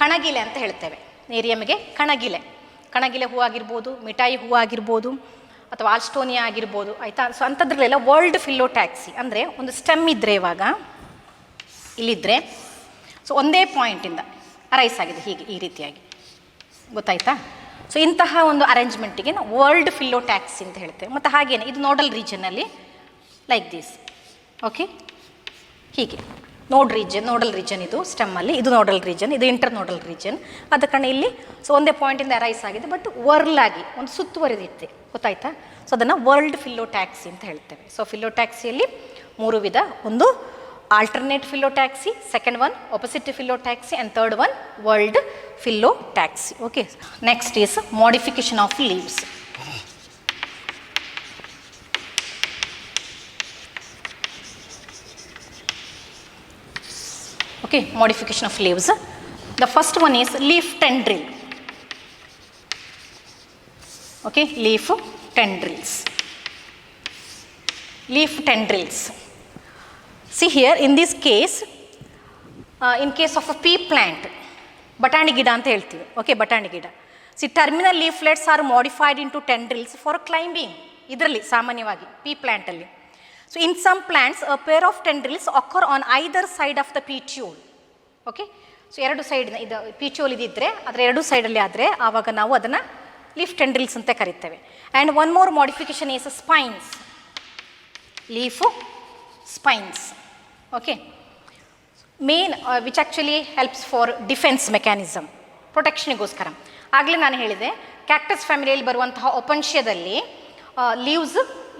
ಕಣಗಿಲೆ ಅಂತ ಹೇಳ್ತೇವೆ. ನೇರಿಯಮ್ಗೆ ಕಣಗಿಲೆ. ಕಣಗಿಲೆ ಹೂ ಆಗಿರ್ಬೋದು, ಮಿಠಾಯಿ ಹೂ ಆಗಿರ್ಬೋದು, ಅಥವಾ ಆಲ್ಸ್ಟೋನಿಯಾ ಆಗಿರ್ಬೋದು, ಆಯಿತಾ. ಸೊ ಅಂಥದ್ರಲ್ಲೆಲ್ಲ ವರ್ಲ್ಡ್ ಫಿಲ್ಲೋಟ್ಯಾಕ್ಸಿ ಅಂದರೆ ಒಂದು ಸ್ಟೆಮ್ ಇದ್ದರೆ, ಇವಾಗ ಇಲ್ಲಿದ್ದರೆ, ಸೊ ಒಂದೇ ಪಾಯಿಂಟಿಂದ ಅರೈಸ್ ಆಗಿದೆ ಹೀಗೆ ಈ ರೀತಿಯಾಗಿ, ಗೊತ್ತಾಯ್ತಾ. ಸೊ ಇಂತಹ ಒಂದು ಅರೇಂಜ್ಮೆಂಟಿಗೆ ನಾವು ವರ್ಲ್ಡ್ ಫಿಲ್ಲೋಟ್ಯಾಕ್ಸಿ ಅಂತ ಹೇಳ್ತೇವೆ. ಮತ್ತು ಹಾಗೇನೆ ಇದು ನೋಡಲ್ ರೀಜನಲ್ಲಿ ಲೈಕ್ ದಿಸ್. ಓಕೆ, ಹೀಗೆ ನೋಡಲ್ ರೀಜನ್ ಇದು ಸ್ಟೆಮ್ಮಲ್ಲಿ, ಇದು ನೋಡಲ್ ರೀಜನ್, ಇದು ಇಂಟರ್ ನೋಡಲ್ ರೀಜನ್. ಆದ ಕಾರಣ ಇಲ್ಲಿ ಸೊ ಒಂದೇ ಪಾಯಿಂಟಿಂದ ಅರೈಸ್ ಆಗಿದೆ, ಬಟ್ ವರ್ಲಾಗಿ ಒಂದು ಸುತ್ತುವರಿದಿತ್ತೆ, ಗೊತ್ತಾಯ್ತಾ? ಸೊ ಅದನ್ನು ವರ್ಲ್ಡ್ ಫಿಲ್ಲೋಟ್ಯಾಕ್ಸಿ ಅಂತ ಹೇಳ್ತೇವೆ. ಸೊ ಫಿಲ್ಲೋಟ್ಯಾಕ್ಸಿಯಲ್ಲಿ 3 ವಿಧ, ಒಂದು alternate phyllotaxy, second one opposite phyllotaxy, and third one world phyllotaxy. Okay, next is modification of leaves. Okay, modification of leaves. The first one is leaf tendril. Okay, leaf tendrils. Leaf tendrils. See here, in this case, in case of a pea plant, ಬಟಾಣಿ ಗಿಡ ಅಂತ ಹೇಳ್ತೀವಿ. Okay, ಬಟಾಣಿ ಗಿಡ. See terminal leaflets are modified into tendrils for climbing. ಇದರಲ್ಲಿ ಸಾಮಾನ್ಯವಾಗಿ pea ಪ್ಲ್ಯಾಂಟಲ್ಲಿ. So in some plants a pair of tendrils occur on either side of the petiole. Okay, so 2 side, ಇದು ಪೀಟ್ಯೂಲ್ ಇದ್ದಿದ್ದರೆ ಅದರ 2 ಸೈಡಲ್ಲಿ ಆದರೆ ಆವಾಗ ನಾವು ಅದನ್ನು ಲೀಫ್ ಟೆಂಡ್ರಿಲ್ಸ್ ಅಂತ ಕರಿತೇವೆ. And one more modification is spines. Leaf spines. Okay, main which actually helps for defence mechanism, ಪ್ರೊಟೆಕ್ಷನಿಗೋಸ್ಕರ. ಆಗಲೇ ನಾನು ಹೇಳಿದೆ ಕ್ಯಾಕ್ಟಸ್ ಫ್ಯಾಮಿಲಿಯಲ್ಲಿ ಬರುವಂತಹ ಒಪಂಶ್ಯದಲ್ಲಿ ಲೀವ್ಸ್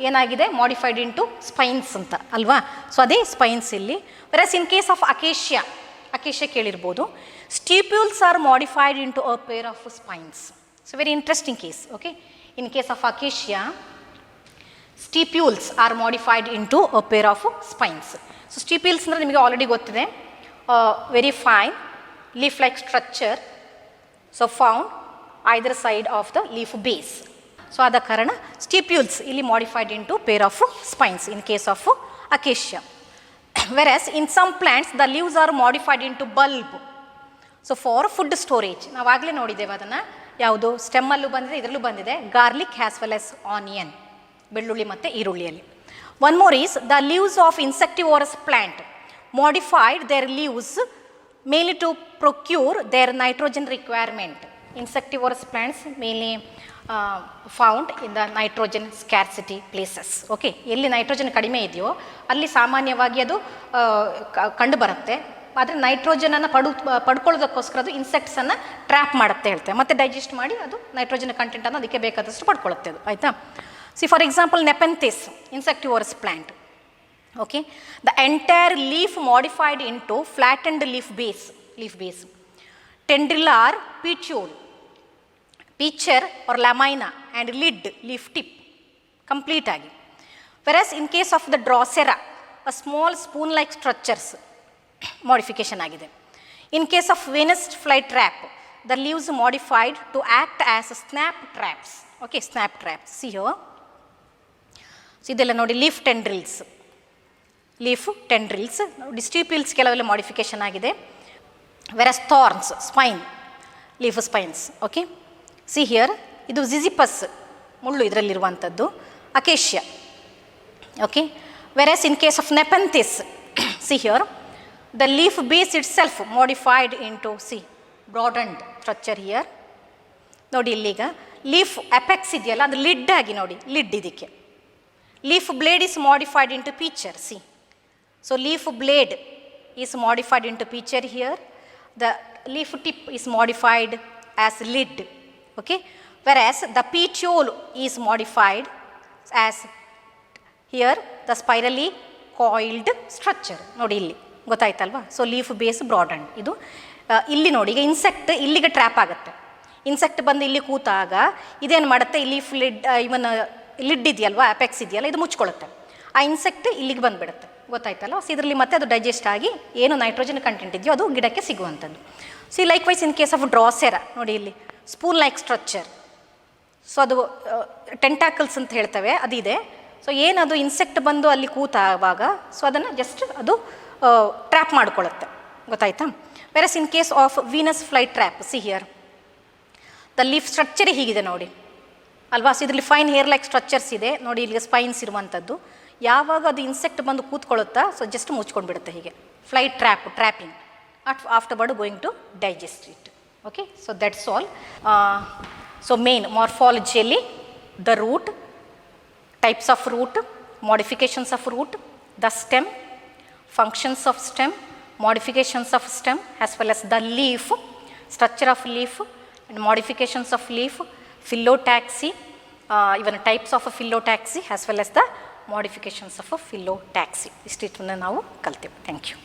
ಏನಾಗಿದೆ ಮಾಡಿಫೈಡ್ ಇಂಟು ಸ್ಪೈನ್ಸ್ ಅಂತ ಅಲ್ವಾ? ಸೊ ಅದೇ ಸ್ಪೈನ್ಸ್ ಇಲ್ಲಿ. Versus in case of acacia ಕೇಳಿರ್ಬೋದು, stipules are modified into a pair of spines. So very interesting case. Okay, in case of acacia stipules are modified into a pair of spines. So stipules ಅಂದರೆ ನಿಮಗೆ already ಗೊತ್ತಿದೆ, very fine leaf like structure, so found either side of the leaf base. So ಆದ ಕಾರಣ stipules ಇಲ್ಲಿ modified into pair of spines in case of acacia. Versus in some plants the leaves are modified into bulb. So for food storage, ನಾವಾಗಲೇ ನೋಡಿದ್ದೇವೆ ಅದನ್ನು, ಯಾವುದು ಸ್ಟೆಮ್ಮಲ್ಲೂ ಬಂದಿದೆ, ಇದರಲ್ಲೂ ಬಂದಿದೆ, garlic as well as onion, ಬೆಳ್ಳುಳ್ಳಿ ಮತ್ತು ಈರುಳ್ಳಿಯಲ್ಲಿ. One more is the leaves of insectivorous plant modified their leaves mainly to procure their nitrogen requirement. Insectivorous plants mainly found in the nitrogen scarcity places. Okay, ಎಲ್ಲಿ nitrogen ಕಡಿಮೆ ಇದೆಯೋ ಅಲ್ಲಿ ಸಾಮಾನ್ಯವಾಗಿ ಅದು ಕಂಡು ಬರುತ್ತೆ. ಆದರೆ ನೈಟ್ರೋಜನನ್ನು ಪಡ್ಕೊಳ್ಳೋದಕ್ಕೋಸ್ಕರ ಅದು ಇನ್ಸೆಕ್ಟ್ಸನ್ನು ಟ್ರ್ಯಾಪ್ ಮಾಡುತ್ತೆ ಹೇಳ್ತೇವೆ, ಮತ್ತು ಡೈಜೆಸ್ಟ್ ಮಾಡಿ ಅದು ನೈಟ್ರೋಜನ್ ಕಂಟೆಂಟನ್ನು ಅದಕ್ಕೆ ಬೇಕಾದಷ್ಟು ಪಡ್ಕೊಳ್ಳುತ್ತೆ ಅದು. ಆಯಿತಾ? See for example nepenthes insectivorous plant. Okay, the entire leaf modified into flattened leaf base. Tendrilar petiole, pitcher or lamina, and lid, leaf tip, complete agi. Whereas in case of the Drosera, a small spoon-like structures modification agide. In case of Venus flytrap, the leaves modified to act as snap traps. Okay, snap traps. See here. See idella nodi leaf tendrils. Stipules ಕೆಲವೆಲ್ಲ modification ಆಗಿದೆ. Versus thorns, spine, leaf spines. Okay, see here, ಇದು ziziphus, ಮುಳ್ಳು ಇದರಲ್ಲಿರುವಂಥದ್ದು, acacia. Okay, versus in case of nepenthes, see here, the leaf base itself modified into broadened structure here. ನೋಡಿ ಇಲ್ಲೀಗ leaf apex ಇದೆಯಲ್ಲ, ಅದು lid ಆಗಿ ನೋಡಿ, lid ಇದಕ್ಕೆ. Leaf blade is modified into pitcher. See, so leaf blade is modified into pitcher here. The leaf tip is modified as lid. Okay, whereas the petiole is modified as here the spirally coiled structure. ನೋಡಿ ಇಲ್ಲಿ ಗೊತ್ತಾಯ್ತಲ್ವಾ? So leaf base broadened. ಇದು ಇಲ್ಲಿ ನೋಡಿ, ಈಗ insect ಇಲ್ಲಿಗೆ trap ಆಗುತ್ತೆ. Insect ಬಂದು ಇಲ್ಲಿ ಕೂತಾಗ ಇದೇನು ಮಾಡುತ್ತೆ, ಈ ಲೀಫ್ ಲಿಡ್, ಇವನ್ ಲಿಡ್ ಇದೆಯಲ್ವಾ, ಅಪೆಕ್ಸ್ ಇದೆಯಲ್ಲ, ಇದು ಮುಚ್ಕೊಳ್ಳುತ್ತೆ. ಆ ಇನ್ಸೆಕ್ಟ್ ಇಲ್ಲಿಗೆ ಬಂದುಬಿಡುತ್ತೆ, ಗೊತ್ತಾಯ್ತಲ್ಲ? ಸೊ ಇದರಲ್ಲಿ ಮತ್ತೆ ಅದು ಡೈಜೆಸ್ಟ್ ಆಗಿ ಏನು ನೈಟ್ರೋಜನ್ ಕಂಟೆಂಟ್ ಇದೆಯೋ ಅದು ಗಿಡಕ್ಕೆ ಸಿಗುವಂಥದ್ದು. See likewise in case of drosera, ನೋಡಿ ಇಲ್ಲಿ ಸ್ಪೂನ್ ಲೈಕ್ ಸ್ಟ್ರಕ್ಚರ್. ಸೊ ಅದು ಟೆಂಟಾಕಲ್ಸ್ ಅಂತ ಹೇಳ್ತೇವೆ, ಅದಿದೆ. ಸೊ ಏನದು ಇನ್ಸೆಕ್ಟ್ ಬಂದು ಅಲ್ಲಿ ಕೂತಾವಾಗ ಸೊ ಅದನ್ನು ಜಸ್ಟ್ ಅದು ಟ್ರ್ಯಾಪ್ ಮಾಡ್ಕೊಳ್ಳುತ್ತೆ, ಗೊತ್ತಾಯ್ತಾ? Virus in case of Venus fly trap, C here the leaf structure ಹೀಗಿದೆ ನೋಡಿ ಅಲ್ವಾ? ಸೊ ಇದರಲ್ಲಿ ಫೈನ್ ಹೇರ್ ಲೈಕ್ ಸ್ಟ್ರಕ್ಚರ್ಸ್ ಇದೆ ನೋಡಿ, ಇಲ್ಲಿಗೆ ಸ್ಪೈನ್ಸ್ ಇರುವಂಥದ್ದು. ಯಾವಾಗ ಅದು ಇನ್ಸೆಕ್ಟ್ ಬಂದು ಕೂತ್ಕೊಳ್ಳುತ್ತಾ ಸೊ ಜಸ್ಟ್ ಮುಚ್ಕೊಂಡು ಬಿಡುತ್ತೆ ಹೀಗೆ, fly trapping afterward going to digest it. Okay, so that's all. So main ಮಾರ್ಫಾಲಜಿಯಲ್ಲಿ the root, types of root, modifications of root, the stem, functions of stem, modifications of stem as well as the leaf, structure of leaf and modifications of leaf, phyllotaxy, even types of a phyllotaxy as well as the modifications of a phyllotaxy. ಇಷ್ಟಿಷ್ಟನ್ನು ನಾವು ಕಲ್ತೇವೆ. Thank you.